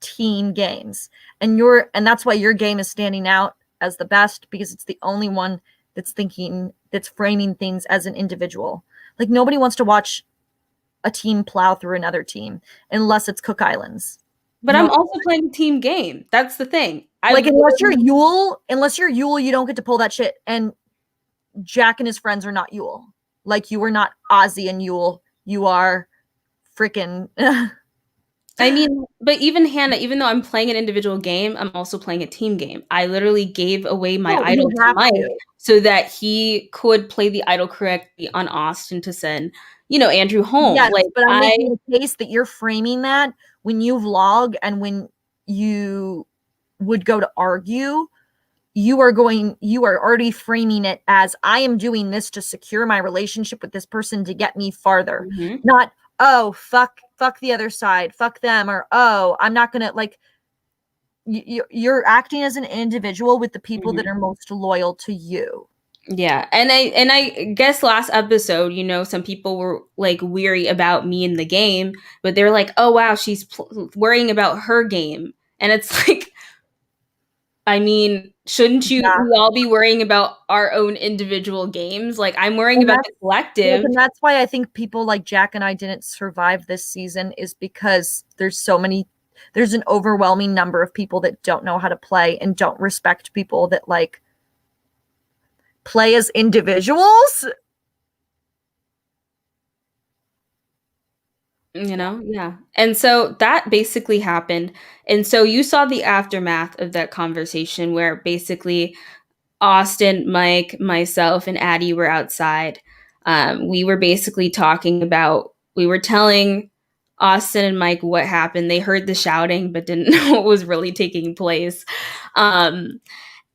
team games, and that's why your game is standing out as the best, because it's the only one that's framing things as an individual. Like, nobody wants to watch a team plow through another team unless it's Cook Islands. But I'm also playing a team game. That's the thing. Like, unless you're Yule, you don't get to pull that shit. And Jack and his friends are not Yule. Like, you are not Ozzy and Yule. You are freaking. I mean, but even Hannah, even though I'm playing an individual game, I'm also playing a team game. I literally gave away my idol to Mike so that he could play the idol correctly on Austin to send, Andrew home. Yes, but I'm making a case that you're framing that when you vlog and when you would go to argue, you are already framing it as, I am doing this to secure my relationship with this person to get me farther. Mm-hmm. Not, oh, fuck the other side, fuck them, or, oh, I'm not gonna, like, you're acting as an individual with the people mm-hmm. that are most loyal to you. Yeah, and I guess last episode, some people were like weary about me in the game, but they're like, oh wow, she's worrying about her game, and it's like, I mean, shouldn't we all be worrying about our own individual games? Like, I'm worrying about the collective. And that's why I think people like Jack and I didn't survive this season, is because there's an overwhelming number of people that don't know how to play and don't respect people that, like, play as individuals. Yeah. And so that basically happened. And so you saw the aftermath of that conversation where basically Austin, Mike, myself, and Addie were outside. We were basically we were telling Austin and Mike what happened. They heard the shouting, but didn't know what was really taking place. And,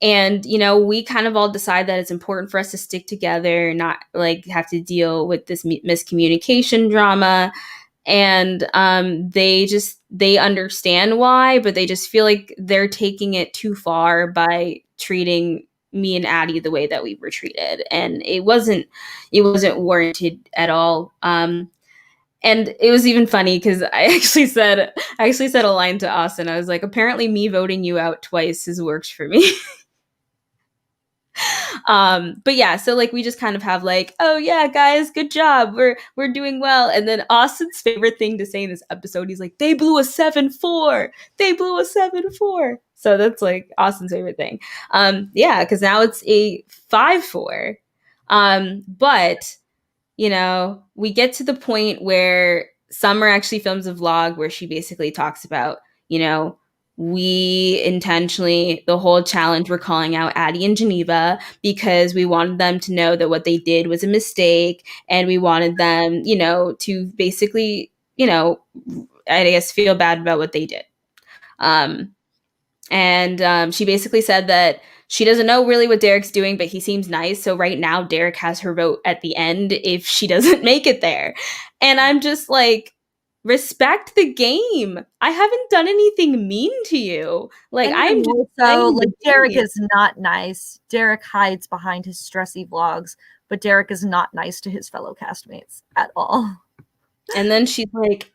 we kind of all decide that it's important for us to stick together and not, like, have to deal with this miscommunication drama. And they understand why, but they just feel like they're taking it too far by treating me and Addie the way that we were treated. And it wasn't warranted at all. And it was even funny because I actually said a line to Austin. I was like, apparently me voting you out twice has worked for me. But yeah, so like we just kind of have like, oh yeah, guys, good job. We're doing well. And then Austin's favorite thing to say in this episode, he's like, they blew a 7-4. They blew a 7-4. So that's like Austin's favorite thing. Yeah, because now it's a 5-4. But we get to the point where Summer actually films a vlog where she basically talks about, we intentionally, the whole challenge, we're calling out Addie and Geneva because we wanted them to know that what they did was a mistake, and we wanted them, to basically, I guess, feel bad about what they did. And she basically said that she doesn't know really what Derek's doing, but he seems nice. So right now, Derek has her vote at the end if she doesn't make it there. And I'm just like, respect the game. I haven't done anything mean to you. Like, I'm also like, Derek is not nice. Derek hides behind his stressy vlogs, but Derek is not nice to his fellow castmates at all. And then she's like,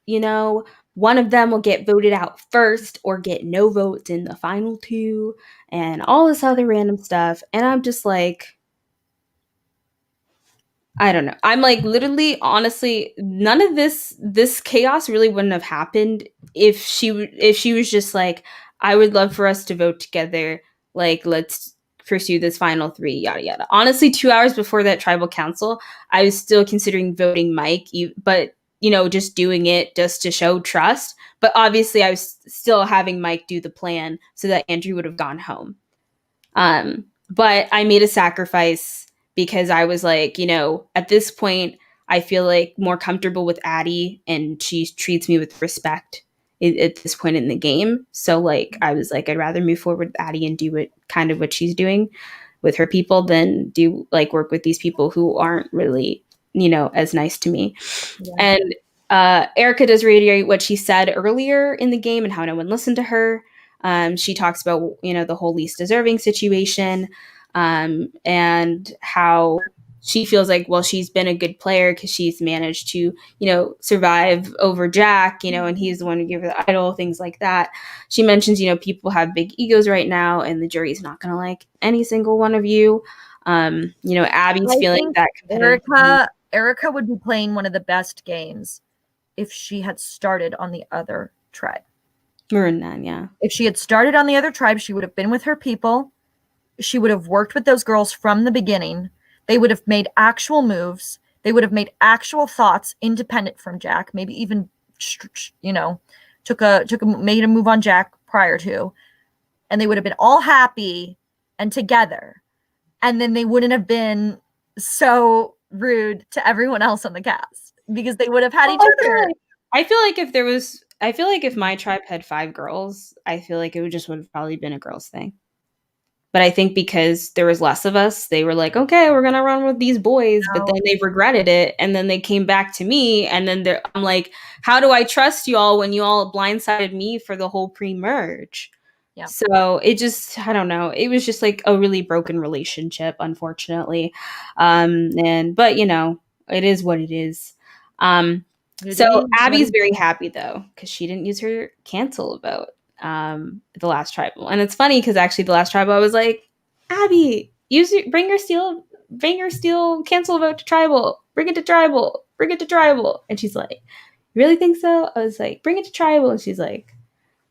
one of them will get voted out first or get no votes in the final two and all this other random stuff. And I'm just like, I don't know. I'm like, literally, honestly, none of this chaos really wouldn't have happened if she was just like, I would love for us to vote together. Like, let's pursue this final 3, yada, yada. Honestly, 2 hours before that tribal council, I was still considering voting Mike, but, just doing it just to show trust. But obviously, I was still having Mike do the plan so that Andrew would have gone home. But I made a sacrifice because I was like, at this point, I feel like more comfortable with Addie and she treats me with respect at this point in the game. So like, I was like, I'd rather move forward with Addie and do what she's doing with her people than do like work with these people who aren't really, as nice to me. Yeah. And Erica does reiterate what she said earlier in the game and how no one listened to her. She talks about, the whole least deserving situation. And how she feels like, well, she's been a good player because she's managed to, survive over Jack, and he's the one who gave her the idol, things like that. She mentions, people have big egos right now, and the jury's not going to like any single one of you. Abby's I feeling think that competitive. Erica would be playing one of the best games if she had started on the other tribe. Marinnan, yeah. If she had started on the other tribe, she would have been with her people. She would have worked with those girls from the beginning. They would have made actual moves. They would have made actual thoughts independent from Jack. Maybe even, made a move on Jack prior to, and they would have been all happy and together. And then they wouldn't have been so rude to everyone else on the cast because they would have had each other. I feel like if my tribe had 5 girls, I feel like it would have probably been a girls thing. But I think because there was less of us, they were like, okay, we're going to run with these boys. But then they regretted it. And then they came back to me. And then I'm like, how do I trust you all when you all blindsided me for the whole pre-merge? Yeah. So it just, I don't know. It was just like a really broken relationship, unfortunately. But it is what it is. So Abby's very happy though, because she didn't use her cancel vote. The last tribal, and it's funny because actually the last tribal, I was like, Abby, bring your steel cancel vote to tribal, bring it to tribal, and she's like, you really think so? I was like, bring it to tribal, and she's like,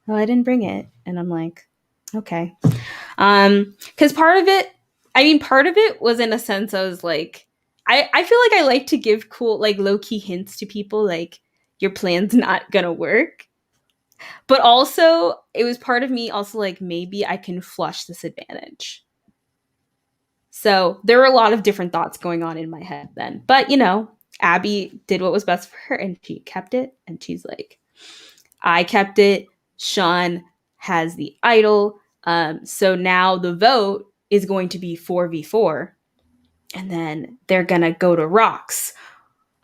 oh, I didn't bring it, and I'm like, okay, because part of it was in a sense I was like, I feel like I like to give cool like low key hints to people like your plan's not gonna work. But also, it was part of me also like, maybe I can flush this advantage. So there were a lot of different thoughts going on in my head then. But, Abby did what was best for her and she kept it. And she's like, I kept it. Sean has the idol. So now the vote is going to be 4v4. And then they're going to go to rocks.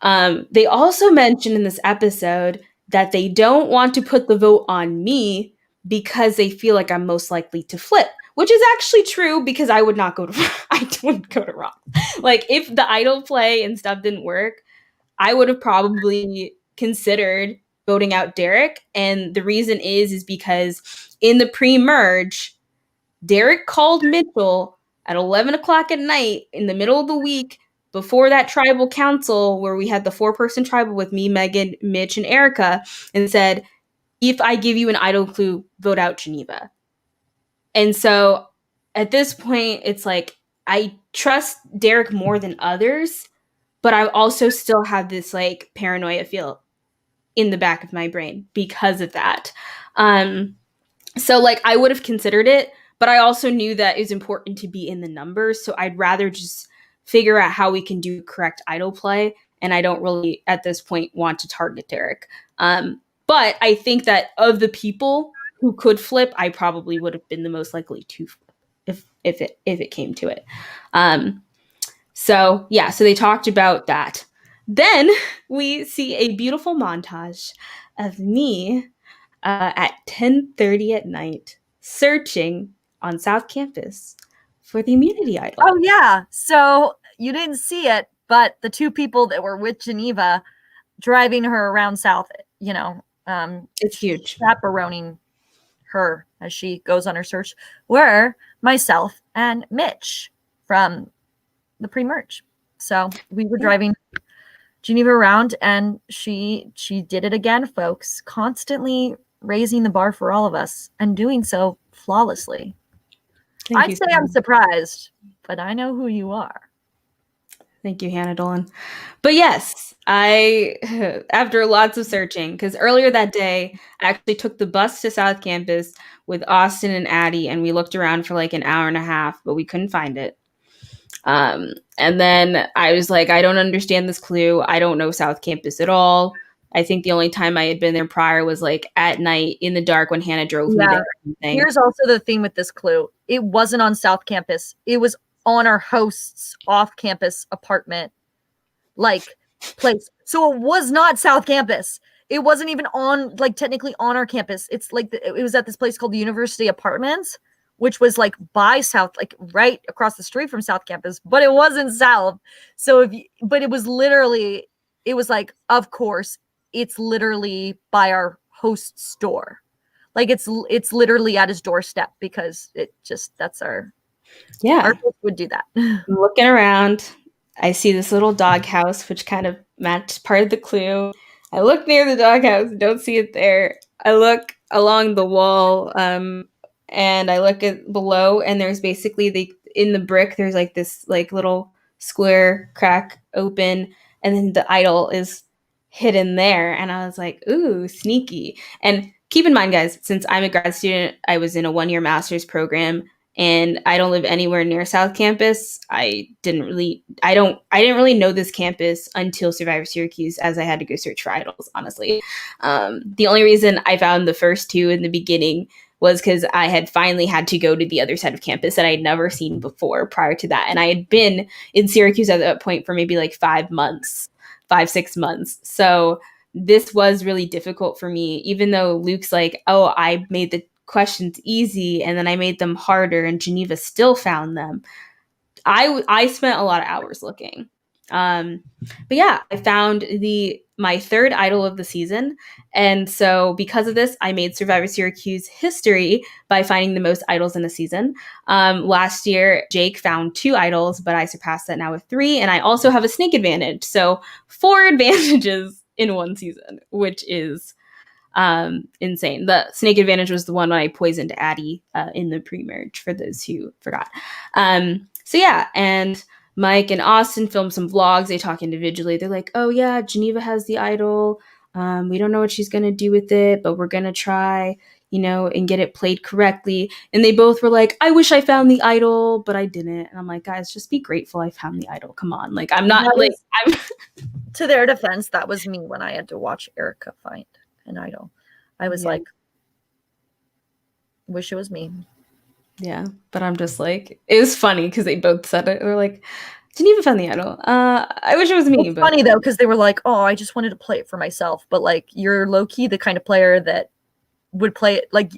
They also mentioned in this episode that they don't want to put the vote on me because they feel like I'm most likely to flip, which is actually true because I wouldn't go to Raw. Like if the idol play and stuff didn't work, I would have probably considered voting out Derek. And the reason is because in the pre-merge, Derek called Mitchell at 11 o'clock at night in the middle of the week before that tribal council where we had the 4-person tribal with me, Megan, Mitch, and Erica, and said, if I give you an idol clue, vote out Geneva. And so at this point, it's like, I trust Derek more than others, but I also still have this like paranoia feel in the back of my brain because of that. So like I would have considered it, but I also knew that it was important to be in the numbers. So I'd rather just figure out how we can do correct idol play. And I don't really, at this point, want to target Derek. But I think that of the people who could flip, I probably would have been the most likely to flip if it came to it. So they talked about that. Then we see a beautiful montage of me at 10:30 at night searching on South Campus for the immunity idol. Oh yeah, so you didn't see it, but the 2 people that were with Geneva driving her around South, it's huge, chaperoning her as she goes on her search, were myself and Mitch from the pre-merge. So we were driving Geneva around, and she did it again, folks, constantly raising the bar for all of us and doing so flawlessly. I'd say I'm surprised, but I know who you are. Thank you, Hannah Dolan. But yes, after lots of searching, because earlier that day, I actually took the bus to South Campus with Austin and Addie, and we looked around for like an hour and a half, but we couldn't find it. And then I was like, I don't understand this clue. I don't know South Campus at all. I think the only time I had been there prior was like at night in the dark when Hannah drove me there. Here's also the thing with this clue. It wasn't on South Campus. It was on our host's off-campus apartment, like, place. So it was not South Campus. It wasn't even on, like, technically on our campus. It's like, it was at this place called the University Apartments, which was like by South, like right across the street from South Campus, but it wasn't South. So but it was literally, it was like, of course, it's literally by our host store. Like it's literally at his doorstep, because it just, that's our host would do that. I'm looking around. I see this little doghouse, which kind of matched part of the clue. I look near the doghouse, don't see it there. I look along the wall, and I look at below, and there's basically in the brick, there's like this like little square crack open, and then the idol is hidden there. And I was like, ooh, sneaky. And keep in mind, guys, since I'm a grad student, I was in a 1-year master's program, and I don't live anywhere near South Campus. I didn't really know this campus until Survivor Syracuse, as I had to go search for idols, honestly. The only reason I found the first two in the beginning was because I had finally had to go to the other side of campus that I had never seen before prior to that. And I had been in Syracuse at that point for maybe like 5 months, 6 months. So this was really difficult for me, even though Luke's like, oh, I made the questions easy and then I made them harder and Geneva still found them. I spent a lot of hours looking. But yeah, I found my third idol of the season. And so because of this, I made Survivor Syracuse history by finding the most idols in a season. Last year, Jake found 2 idols, but I surpassed that now with 3. And I also have a snake advantage. So 4 advantages in one season, which is insane. The snake advantage was the one when I poisoned Addie in the pre-merge, for those who forgot. So yeah, and Mike and Austin filmed some vlogs. They talk individually. They're like, oh yeah, Geneva has the idol. We don't know what she's going to do with it, but we're going to try, and get it played correctly. And they both were like, I wish I found the idol, but I didn't. And I'm like, guys, just be grateful I found the idol. Come on. Like, I'm not like, I'm to their defense, that was me when I had to watch Erica find an idol. I was like, wish it was me. Yeah, but I'm just like, it was funny because they both said it. They're like, Geneva found the idol. I wish it was me. It's funny though, because they were like, oh, I just wanted to play it for myself. But like, you're low key the kind of player that would play it, like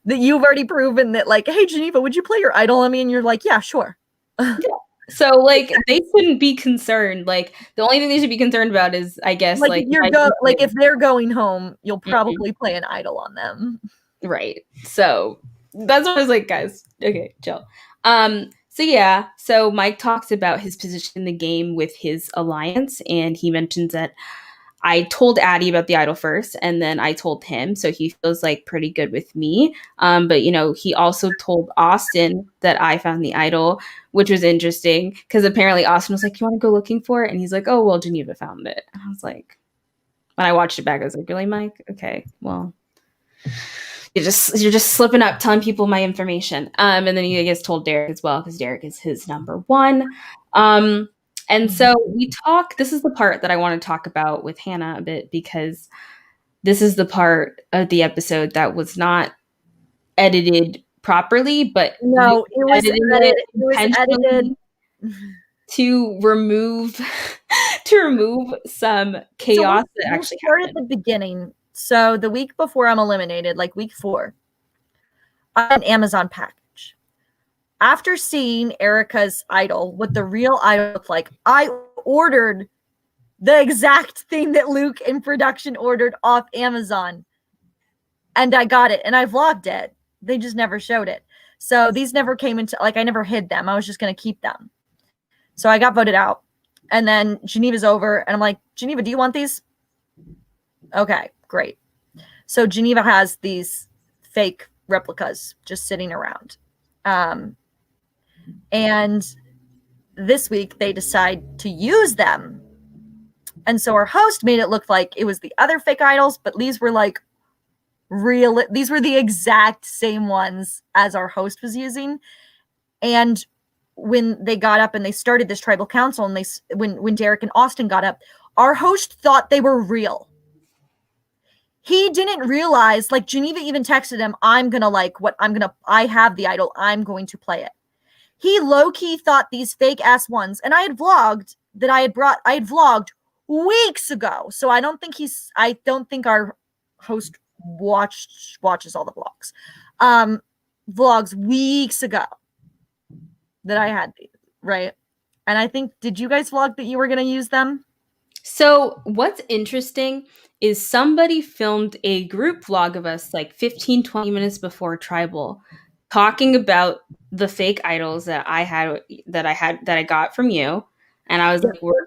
that you've already proven that, like, hey Geneva, would you play your idol on me? And you're like, yeah, sure. Yeah. So like they shouldn't be concerned. Like the only thing they should be concerned about is, I guess, like if they're going home, you'll probably play an idol on them. Right. So that's what I was like, guys, okay, chill. So yeah, so Mike talks about his position in the game with his alliance, and he mentions that I told Addie about the idol first, and then I told him, so he feels like pretty good with me. But he also told Austin that I found the idol, which was interesting because apparently Austin was like, "You want to go looking for it?" And he's like, "Oh well, Geneva found it." And I was like, when I watched it back, I was like, "Really, Mike? Okay, well." You're just slipping up, telling people my information. And then he, I guess, told Derek as well, because Derek is his number 1. And so we talk. This is the part that I want to talk about with Hannah a bit, because this is the part of the episode that was not edited properly, but no, it was edited. It was edited to remove some chaos that actually happened at the beginning. So the week before I'm eliminated, like week 4, I had an Amazon package. After seeing Erica's idol, what the real idol looked like, I ordered the exact thing that Luke in production ordered off Amazon. And I got it, and I vlogged it. They just never showed it. So these never came into, like, I never hid them. I was just going to keep them. So I got voted out. And then Geneva's over, and I'm like, Geneva, do you want these? Okay, great. So Geneva has these fake replicas just sitting around. And this week they decide to use them. And so our host made it look like it was the other fake idols, but these were like real. These were the exact same ones as our host was using. And when they got up and they started this tribal council, and when Derek and Austin got up, our host thought they were real. He didn't realize, like, Geneva even texted him, I have the idol, I'm going to play it. He low-key thought these fake ass ones, and I had vlogged weeks ago. So I don't think our host watches all the vlogs. vlogs weeks ago that I had these, right? And I think, did you guys vlog that you were going to use them? So, what's interesting is somebody filmed a group vlog of us like 15, 20 minutes before Tribal talking about the fake idols that I got from you. And I was Yeah. like, we're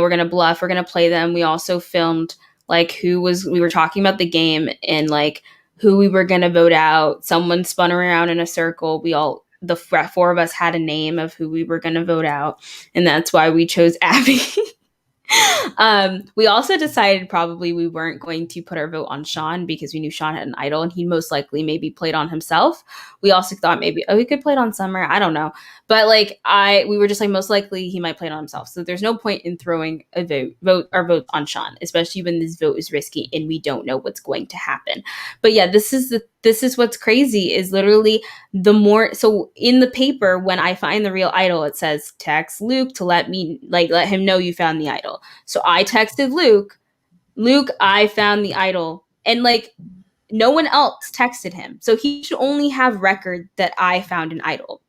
gonna bluff, we're gonna play them. We also filmed like we were talking about the game and like who we were gonna vote out. Someone spun around in a circle. The four of us had a name of who we were gonna vote out. And that's why we chose Abby. We also decided probably we weren't going to put our vote on Sean because we knew Sean had an idol and he most likely maybe played on himself. We also thought maybe, oh, he could play it on Summer. I don't know. But like we were just like most likely he might play it on himself. So there's no point in throwing a vote on Sean, especially when this vote is risky and we don't know what's going to happen. But yeah, this is what's crazy is literally the more so in the paper when I find the real idol, it says text Luke to let him know you found the idol. So I texted Luke, I found the idol. And like no one else texted him. So he should only have record that I found an idol.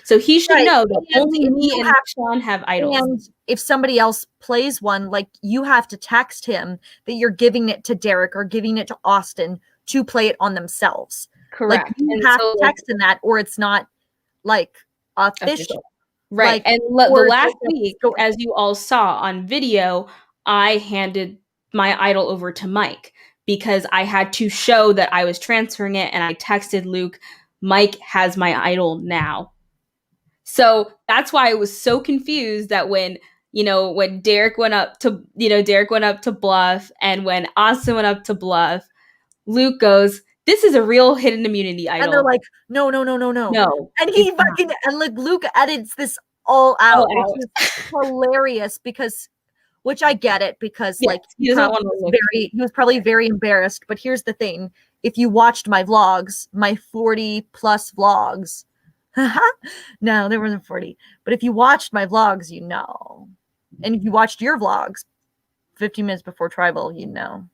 So he should Right. know that And only if me and Sean have idols. And if somebody else plays one, like you have to text him that you're giving it to Derek or giving it to Austin to play it on themselves. Like Correct. you And have so to text him that, or it's not like official. official. Right. Like, And the or last it's week, story. as you all saw on video, I handed my idol over to Mike because I had to show that I was transferring it. And I texted Luke, Mike has my idol now. So that's why I was so confused that when Derek went up to bluff and when Austin went up to bluff, Luke goes, "This is a real hidden immunity idol." And they're like, no, no, no, no, no. No. And he fucking, and like Luke edits this all out, All which out. is hilarious because, which I get it because Yes, like he doesn't want to look. he was probably very embarrassed. But here's the thing: if you watched my vlogs, my 40 plus vlogs, no, there wasn't 40. But if you watched my vlogs, you know, and if you watched your vlogs, 15 minutes before Tribal, you know.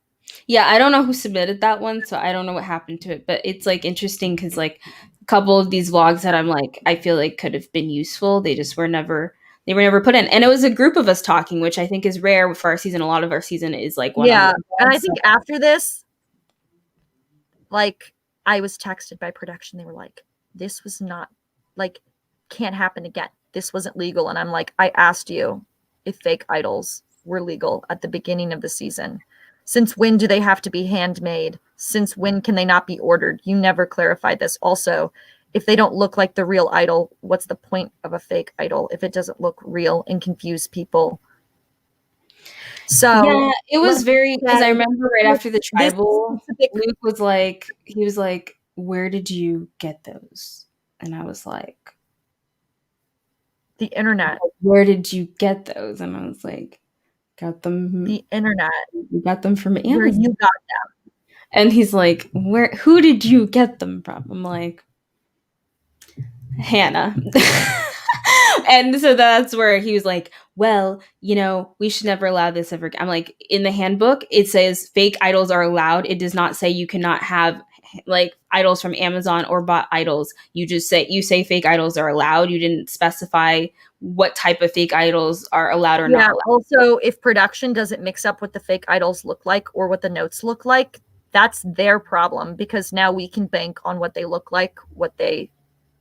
Yeah, I don't know who submitted that one, so I don't know what happened to it. But it's like interesting because like a couple of these vlogs that I'm like I feel like could have been useful. They were never put in, and it was a group of us talking, which I think is rare for our season. A lot of our season is like one. Yeah, and I think after this, like I was texted by production. They were like, "This was not like can't happen again. This wasn't legal." And I'm like, "I asked you if fake idols were legal at the beginning of the season. Since when do they have to be handmade? Since when can they not be ordered? You never clarified this. Also, if they don't look like the real idol, what's the point of a fake idol if it doesn't look real and confuse people?" So yeah, it was very because I remember right after the Tribal, big, Luke was like, "Where did you get those?" And I was like, the internet. "Where did you get those?" And I was like, "Got them. The internet. We got them from Amazon." Where you got And he's like, who did you get them from? I'm like, Hannah. And so that's where he was like, well, we should never allow this ever again. I'm like, in the handbook, it says fake idols are allowed. It does not say you cannot have like idols from Amazon or bought idols. You say fake idols are allowed. You didn't specify what type of fake idols are allowed or not allowed. Also, if production doesn't mix up what the fake idols look like or what the notes look like, that's their problem because now we can bank on what they look like,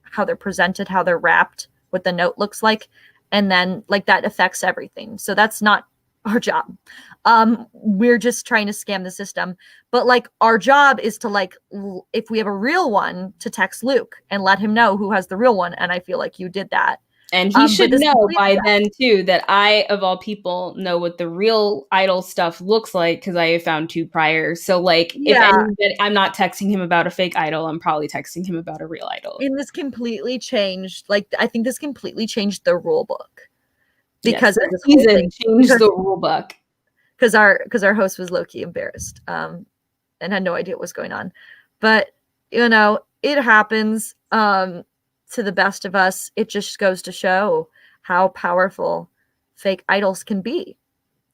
how they're presented, how they're wrapped, what the note looks like, and then like that affects everything. So that's not our job. We're just trying to scam the system. But like our job is to like if we have a real one to text Luke and let him know who has the real one. And I feel like you did that. And he should know by then, too, that I, of all people, know what the real idol stuff looks like because I have found two prior. So, like, if I'm not texting him about a fake idol, I'm probably texting him about a real idol. And this completely changed. Like, I think this completely changed the rule book because this season changed the rule book. Because our host was low-key embarrassed and had no idea what was going on. But, it happens. To the best of us, it just goes to show how powerful fake idols can be.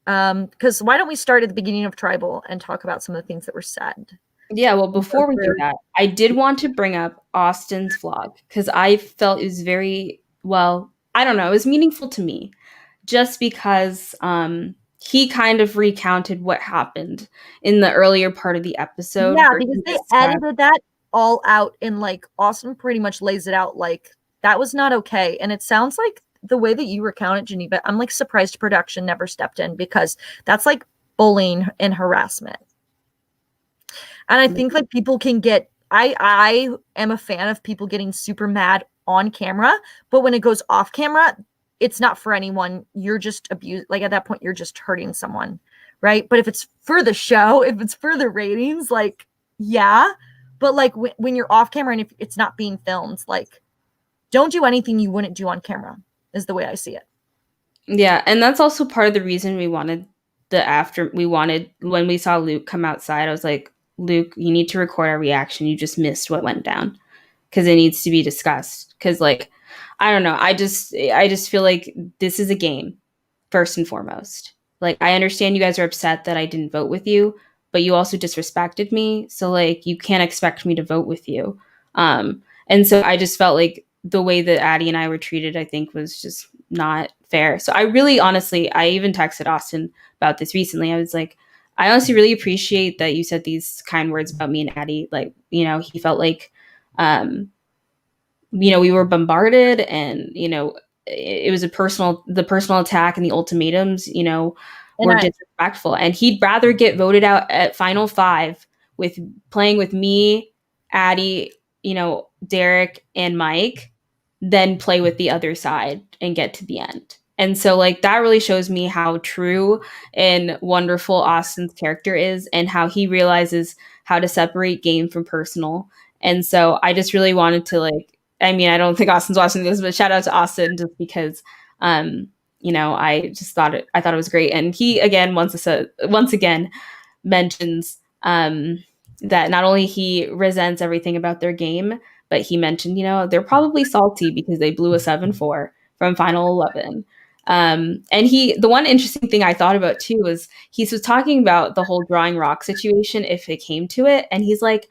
Because why don't we start at the beginning of Tribal and talk about some of the things that were said? Yeah, well, and go before we do through. that, I did want to bring up Austin's vlog because I felt it was very, well, I don't know, it was meaningful to me just because he kind of recounted what happened in the earlier part of the episode Yeah, where because he they described. edited that all out and like Austin pretty much lays it out like that was not okay. And it sounds like the way that you recount it, Geneva, I'm like surprised production never stepped in because that's like bullying and harassment. And I think like people can get I am a fan of people getting super mad on camera, but when it goes off camera, it's not for anyone. You're just abused. Like at that point, you're just hurting someone, right? But if it's for the show, if it's for the ratings, like yeah. But like when you're off camera and if it's not being filmed, like don't do anything you wouldn't do on camera. Is the way I see it. Yeah, and that's also part of the reason we wanted we wanted when we saw Luke come outside, I was like, Luke, you need to record our reaction. You just missed what went down because it needs to be discussed. Because like, I don't know, I just feel like this is a game first and foremost. Like I understand you guys are upset that I didn't vote with you, but you also disrespected me. So like you can't expect me to vote with you. And so I just felt like the way that Addie and I were treated, I think, was just not fair. So I really honestly, I even texted Austin about this recently. I was like, I honestly really appreciate that you said these kind words about me and Addie. Like, he felt like um we were bombarded and it was the personal attack and the ultimatums And were disrespectful, and he'd rather get voted out at final five with playing with me, Addie, Derek and Mike than play with the other side and get to the end. And so like that really shows me how true and wonderful Austin's character is and how he realizes how to separate game from personal. And so I just really wanted to like, I mean, I don't think Austin's watching this, but shout out to Austin just because, I thought it was great. And he again, once again mentions that not only he resents everything about their game, but he mentioned, they're probably salty because they blew a 7-4 from final 11. And the one interesting thing I thought about too was he was talking about the whole drawing rock situation if it came to it. And he's like,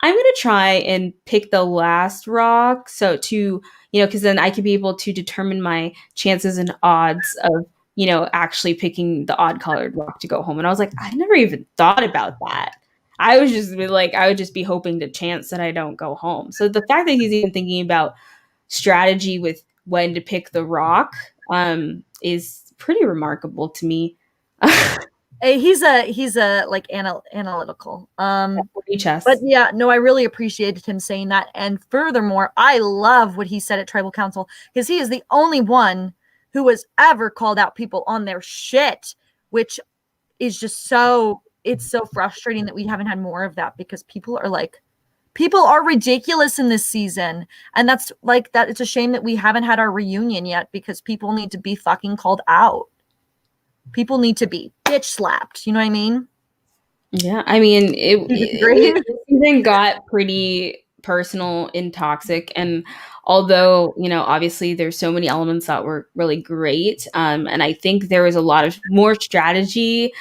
I'm going to try and pick the last rock. So because then I could be able to determine my chances and odds of, actually picking the odd colored rock to go home. And I was like, I never even thought about that. I would just be hoping to chance that I don't go home. So the fact that he's even thinking about strategy with when to pick the rock is pretty remarkable to me. he's a like analytical. But Chess. yeah, no, I really appreciated him saying that. And furthermore, I love what he said at Tribal Council because he is the only one who has ever called out people on their shit, which is just it's so frustrating that we haven't had more of that because people are ridiculous in this season. And that's like that. It's a shame that we haven't had our reunion yet because people need to be fucking called out. People need to be bitch slapped. You know what I mean? Yeah, I mean, You disagree? this season got pretty personal and toxic, and although obviously there's so many elements that were really great, and I think there was a lot of more strategic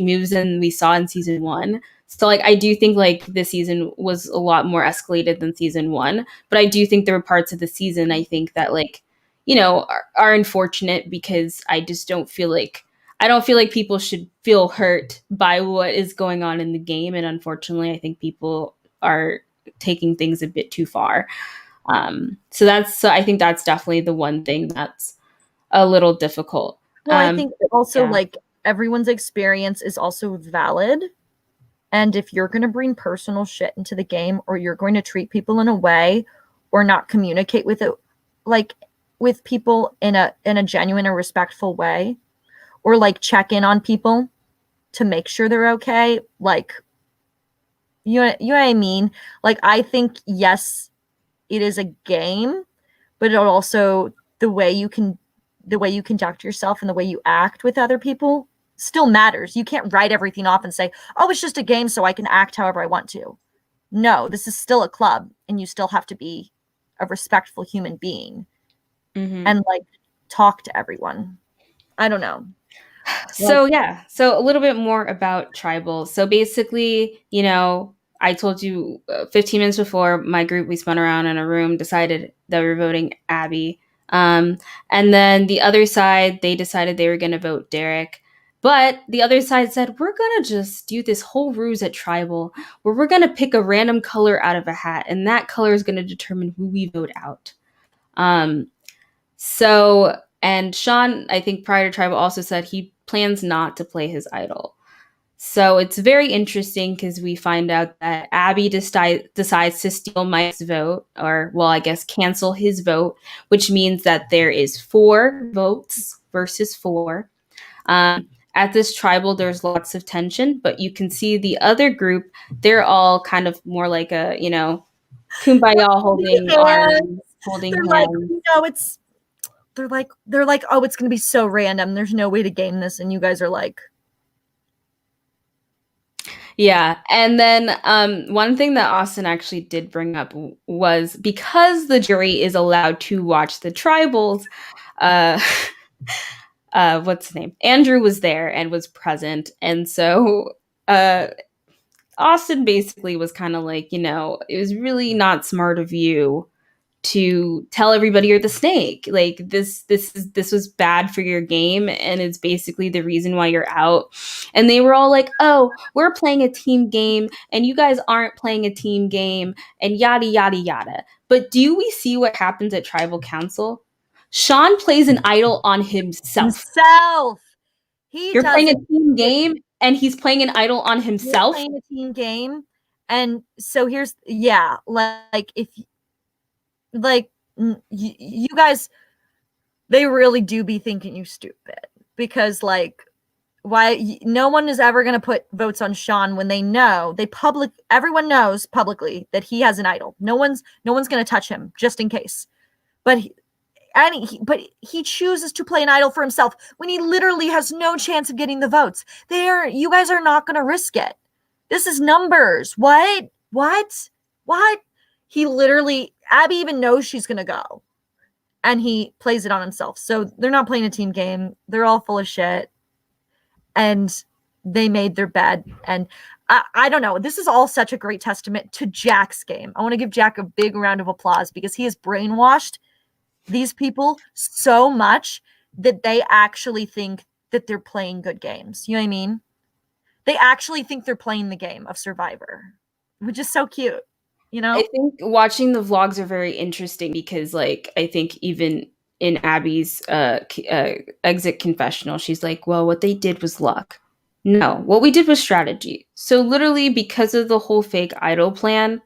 moves than we saw in season one. So like, I do think like this season was a lot more escalated than season one, but I do think there were parts of the season I think that like are unfortunate because I don't feel like people should feel hurt by what is going on in the game. And unfortunately, I think people are taking things a bit too far. So I think that's definitely the one thing that's a little difficult. Well, I think also Yeah. like everyone's experience is also valid. And if you're going to bring personal shit into the game or you're going to treat people in a way or not communicate with it like with people in a genuine or respectful way or like check in on people to make sure they're okay, like you know what I mean? Like I think yes, it is a game, but it also the way you conduct yourself and the way you act with other people still matters. You can't write everything off and say, "Oh, it's just a game so I can act however I want to." No, this is still a club and you still have to be a respectful human being Mhm. and like talk to everyone. I don't know. Like So yeah, so a little bit more about tribal. So basically, I told you 15 minutes before my group, we spun around in a room, decided that we were voting Abby. And then the other side, they decided they were going to vote Derek. But the other side said, we're going to just do this whole ruse at Tribal where we're going to pick a random color out of a hat, and that color is going to determine who we vote out. And Sean, I think prior to Tribal, also said he plans not to play his idol. So it's very interesting because we find out that Abby decides to steal Mike's vote, or, well, I guess cancel his vote, which means that there is 4 votes versus 4. At this Tribal, there's lots of tension, but you can see the other group, they're all kind of more like a, kumbaya, holding arms, holding they're hands. like, they're like, oh, it's gonna be so random. There's no way to game this, and you guys are like, yeah. And then one thing that Austin actually did bring up was, because the jury is allowed to watch the Tribals, what's his name? Andrew was there and was present. And so Austin basically was kind of like, it was really not smart of you to tell everybody you're the snake. Like, this was bad for your game, and it's basically the reason why you're out. And they were all like, oh, we're playing a team game and you guys aren't playing a team game, and yada yada yada. But do we see what happens at Tribal Council? Sean plays an idol on himself. You're playing a team game and he's playing an idol on himself. You're playing a team game. And so here's, like, if like you guys, they really do be thinking you stupid, because like, why no one is ever going to put votes on Sean when they know everyone knows publicly that he has an idol. No one's going to touch him, just in case. But he chooses to play an idol for himself when he literally has no chance of getting the votes. You guys are not going to risk it. This is numbers. What? He literally, Abby even knows she's going to go, and he plays it on himself. So they're not playing a team game. They're all full of shit, and they made their bed. And I don't know. This is all such a great testament to Jack's game. I want to give Jack a big round of applause, because he has brainwashed these people so much that they actually think that they're playing good games. You know what I mean? They actually think they're playing the game of Survivor, which is so cute. I think watching the vlogs are very interesting because, like, I think even in Abby's exit confessional, she's like, well, what they did was luck. No, what we did was strategy. So literally, because of the whole fake idol plan,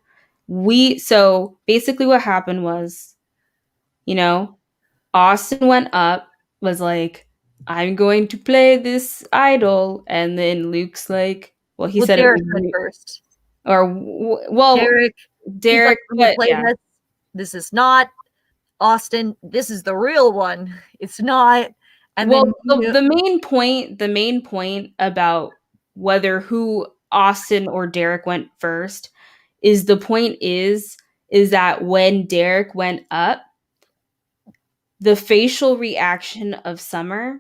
so basically what happened was, Austin went up, was like, I'm going to play this idol. And then Luke's like, well, he said Derek it was first. Or, well, Derek, like, this is not Austin. This is the real one. It's not. And well, the main point about whether who Austin or Derek went first is that when Derek went up, the facial reaction of Summer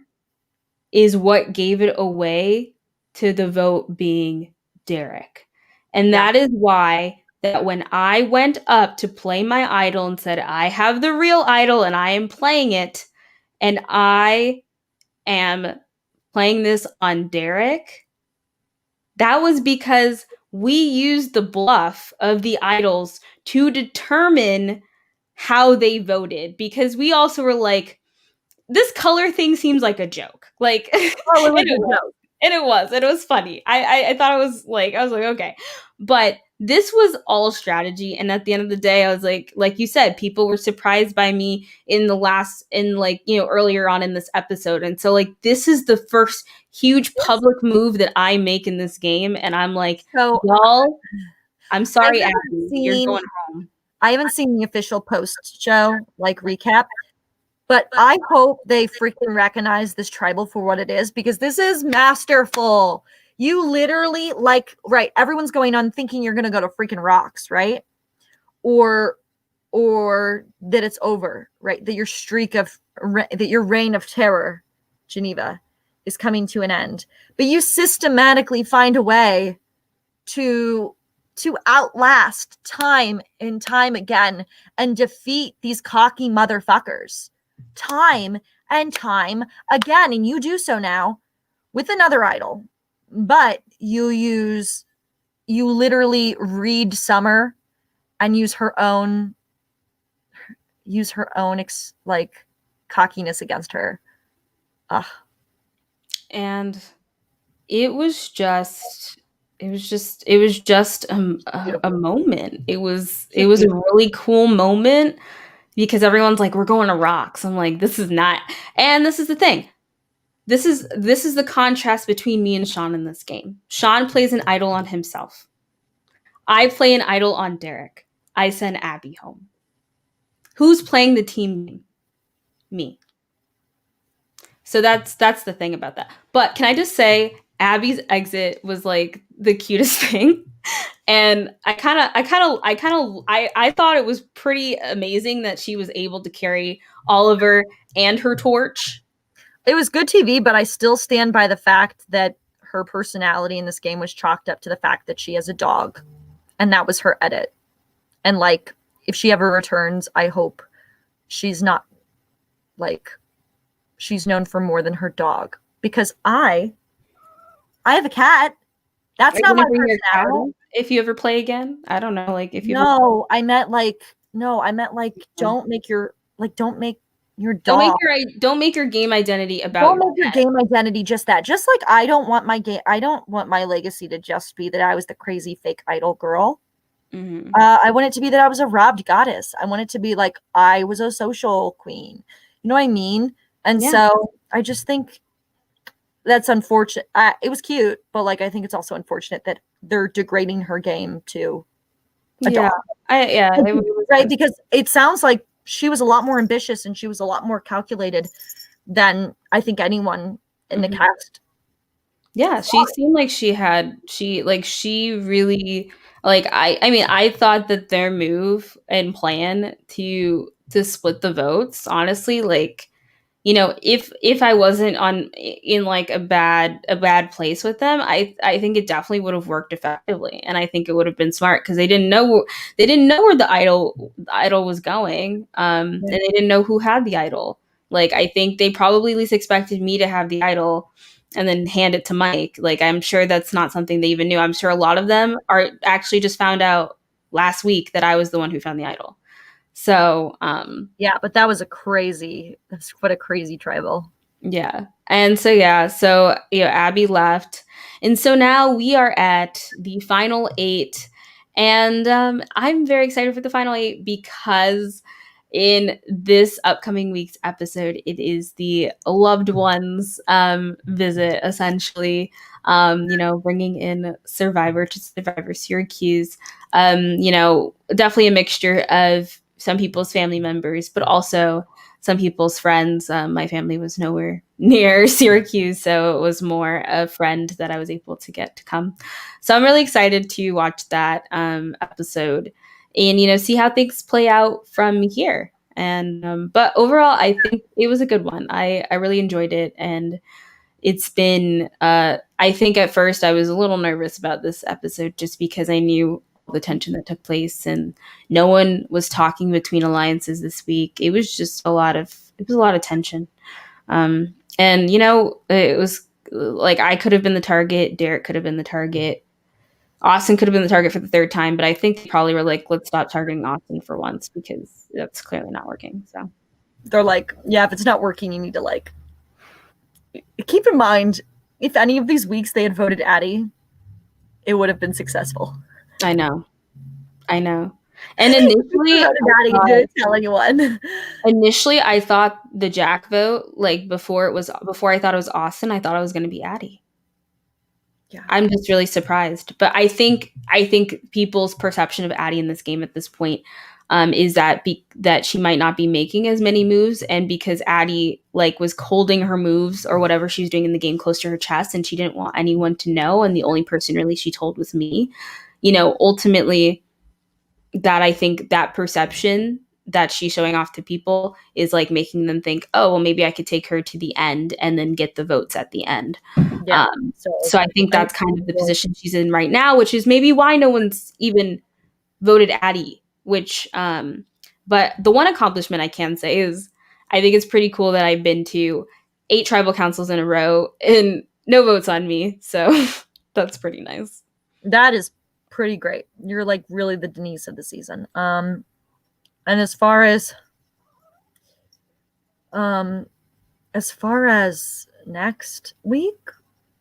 is what gave it away to the vote being Derek. And that is why that when I went up to play my idol and said, I have the real idol and I am playing it, and I am playing this on Derek, that was because we used the bluff of the idols to determine how they voted, because we also were like, this color thing seems like a joke. Like, it was funny. I thought it was like, I was like, okay. But this was all strategy. And at the end of the day, I was like you said, people were surprised by me earlier on in this episode. And so, like, this is the first huge public move that I make in this game. And I'm like, y'all, I'm sorry, Abby, you're going home. I haven't seen the official post-show, like, recap. But I hope they freaking recognize this Tribal for what it is, because this is masterful. You literally, like, right, everyone's going on thinking you're going to go to freaking rocks, right? Or that it's over, right? That your reign of terror, Geneva, is coming to an end. But you systematically find a way to to outlast time and time again and defeat these cocky motherfuckers time and time again. And you do so now with another idol, but you literally read Summer and use her own like cockiness against her. Ugh. And it was just a moment. It was a really cool moment because everyone's like, we're going to rocks. I'm like, this is not. And this is the thing. This is the contrast between me and Sean in this game. Sean plays an idol on himself. I play an idol on Derek. I send Abby home. Who's playing the team game? Me. So that's the thing about that. But can I just say Abby's exit was like the cutest thing. And I thought it was pretty amazing that she was able to carry Oliver and her torch. It was good TV, but I still stand by the fact that her personality in this game was chalked up to the fact that she has a dog. And that was her edit. And like, if she ever returns, I hope she's not like, she's known for more than her dog. Because I have a cat. That's not my personality. If you ever play again, I don't know. Like if you I meant like don't make your dog. Don't make your game identity about. Don't make your game identity just that. Just like I don't want my legacy to just be that I was the crazy fake idol girl. Mm-hmm. I want it to be that I was a robbed goddess. I want it to be like I was a social queen. You know what I mean? And so I just think that's unfortunate. It was cute, but like I think it's also unfortunate that they're degrading her game to a dog. Right? Because it sounds like she was a lot more ambitious and she was a lot more calculated than I think anyone in the cast. Yeah, she seemed like she really like I mean I thought that their move and plan to split the votes, honestly, like, you know, if I wasn't in like a bad place with them, I think it definitely would have worked effectively, and I think it would have been smart because they didn't know where the idol was going, and they didn't know who had the idol. Like I think they probably at least expected me to have the idol and then hand it to Mike. Like I'm sure that's not something they even knew. I'm sure a lot of them are actually just found out last week that I was the one who found the idol. So, yeah, but that's what a crazy tribal. Yeah. And so, you know, Abby left. And so now we are at the final 8. And I'm very excited for the final 8 because in this upcoming week's episode, it is the loved ones visit, essentially, you know, bringing in Syrvivor to Survivor Syracuse. You know, definitely a mixture of some people's family members, but also some people's friends. My family was nowhere near Syracuse, so it was more a friend that I was able to get to come. So I'm really excited to watch that episode and, you know, see how things play out from here. And but overall, I think it was a good one. I really enjoyed it, and it's been. I think at first I was a little nervous about this episode just because I knew the tension that took place and no one was talking between alliances this week. It was just a lot of tension. And you know, it was like I could have been the target, Derek could have been the target, Austin could have been the target for the third time, but I think they probably were like, let's stop targeting Austin for once because that's clearly not working. So they're like, yeah, if it's not working, you need to like keep in mind if any of these weeks they had voted Addie, it would have been successful. I know. And initially, didn't tell anyone. Initially, I thought the Jack vote, like before I thought it was Austin, I thought it was going to be Addie. Yeah, I'm just really surprised. But I think people's perception of Addie in this game at this point is that that she might not be making as many moves, and because Addie like was holding her moves or whatever she was doing in the game close to her chest, and she didn't want anyone to know, and the only person really she told was me. You know, ultimately, that I think that perception that she's showing off to people is like making them think, oh, well, maybe I could take her to the end and then get the votes at the end. Yeah. So I think that's kind of the position she's in right now, which is maybe why no one's even voted Addie. But the one accomplishment I can say is I think it's pretty cool that I've been to 8 tribal councils in a row and no votes on me. So that's pretty nice. That is pretty great. You're like really the Denise of the season. And as far as next week,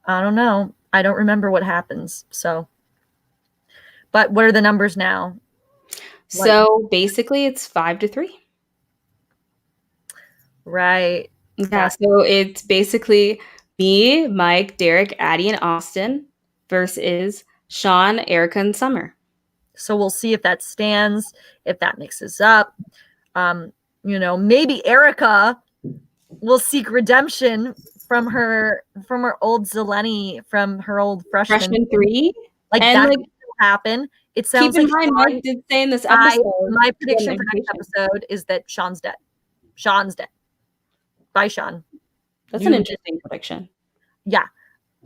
I don't know. I don't remember what happens. So, but what are the numbers now? So basically, it's 5-3. Right. Yeah. So it's basically me, Mike, Derek, Addie, and Austin versus Sean, Erica, and Summer. So we'll see if that stands, if that mixes up. Maybe Erica will seek redemption from her old Zeleny, from her old freshman 3. Like and that will happen. It sounds keep in like mind, Mike did say in this episode. My prediction for next episode is that Sean's dead. Sean's dead. Bye, Sean. That's an interesting prediction. Yeah.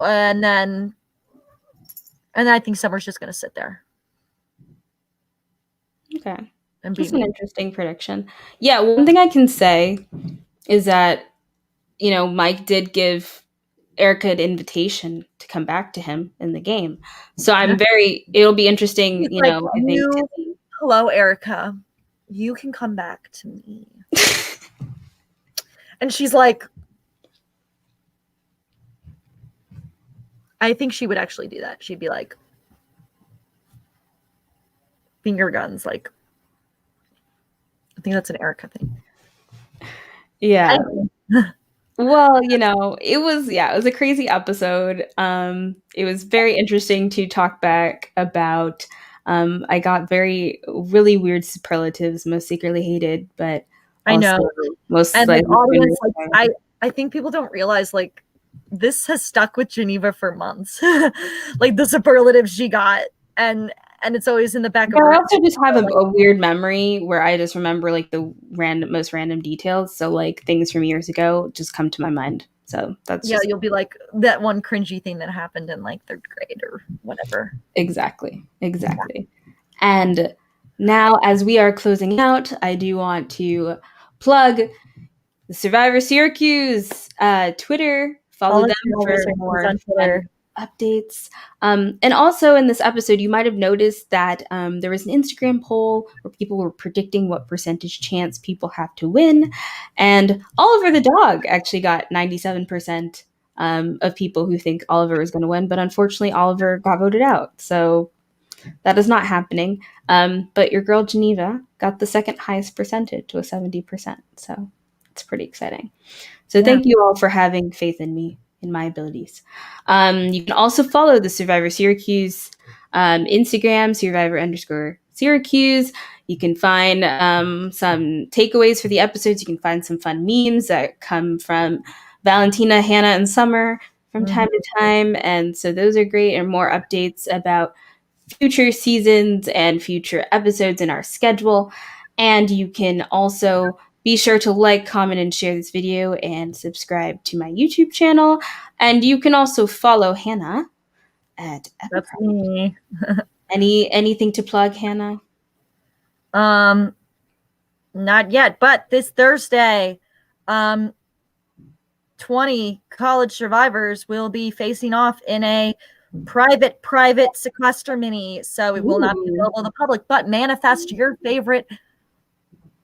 And I think Summer's just going to sit there. Okay. That's an interesting prediction. Yeah, one thing I can say is that, Mike did give Erica an invitation to come back to him in the game. So it'll be interesting, I think. Hello, Erica. You can come back to me. And she's like, I think she would actually do that. She'd be like, finger guns. Like, I think that's an Erica thing. Yeah. Well, it was a crazy episode. It was very interesting to talk back about. I got really weird superlatives, most secretly hated, but I know. Most and audience, I think people don't realize this has stuck with Geneva for months. The superlatives she got, and it's always in the back of her head. I also just have a weird memory where I just remember the most random details. So things from years ago just come to my mind. So that's you'll be like that one cringy thing that happened in 3rd grade or whatever. Exactly. And now, as we are closing out, I do want to plug the Syrvivor Syracuse Twitter. Follow them for more updates. And also in this episode, you might have noticed that there was an Instagram poll where people were predicting what percentage chance people have to win. And Oliver the dog actually got 97% of people who think Oliver is going to win. But unfortunately, Oliver got voted out. So that is not happening. But your girl Geneva got the second highest percentage to a 70%. So it's pretty exciting. So thank you all for having faith in me, in my abilities. You can also follow the Syrvivor Syracuse Instagram, Syrvivor_Syracuse. You can find some takeaways for the episodes. You can find some fun memes that come from Valentina, Hannah, and Summer from time to time. And so those are great, and more updates about future seasons and future episodes in our schedule. And you can also be sure to like, comment, and share this video and subscribe to my YouTube channel. And you can also follow Hannah at That's me. Anything to plug, Hannah? Not yet, but this Thursday, 20 college survivors will be facing off in a private sequester mini. So it will not be available to the public, but manifest your favorite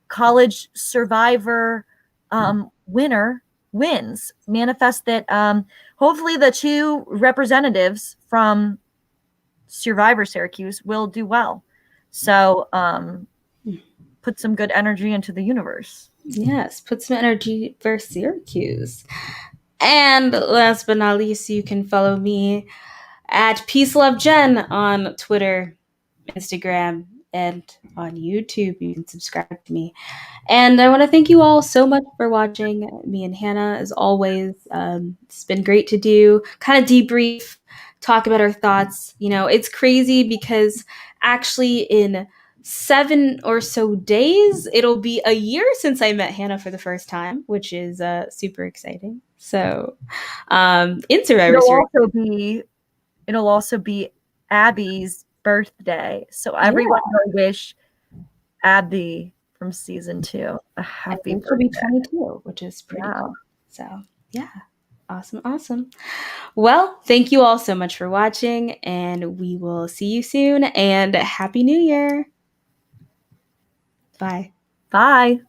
college survivor winner wins. Manifest that hopefully the 2 representatives from Syrvivor Syracuse will do well. So put some good energy into the universe. Yes, put some energy for Syracuse. And last but not least, you can follow me at Peace Love Jen on Twitter, Instagram, and on YouTube. You can subscribe to me. And I want to thank you all so much for watching me and Hannah, as always. It's been great to do, kind of debrief, talk about our thoughts. It's crazy because actually in 7 or so days. It'll be a year since I met Hannah for the first time, which is super exciting. So, in Survivor It'll Series, also be it'll also be Abby's birthday. So yeah, everyone will wish Abby from season 2 a I happy think she'll be birthday. 22, which is pretty Yeah. cool. So, yeah, awesome, awesome. Well, thank you all so much for watching, and we will see you soon. And Happy New Year! Bye. Bye.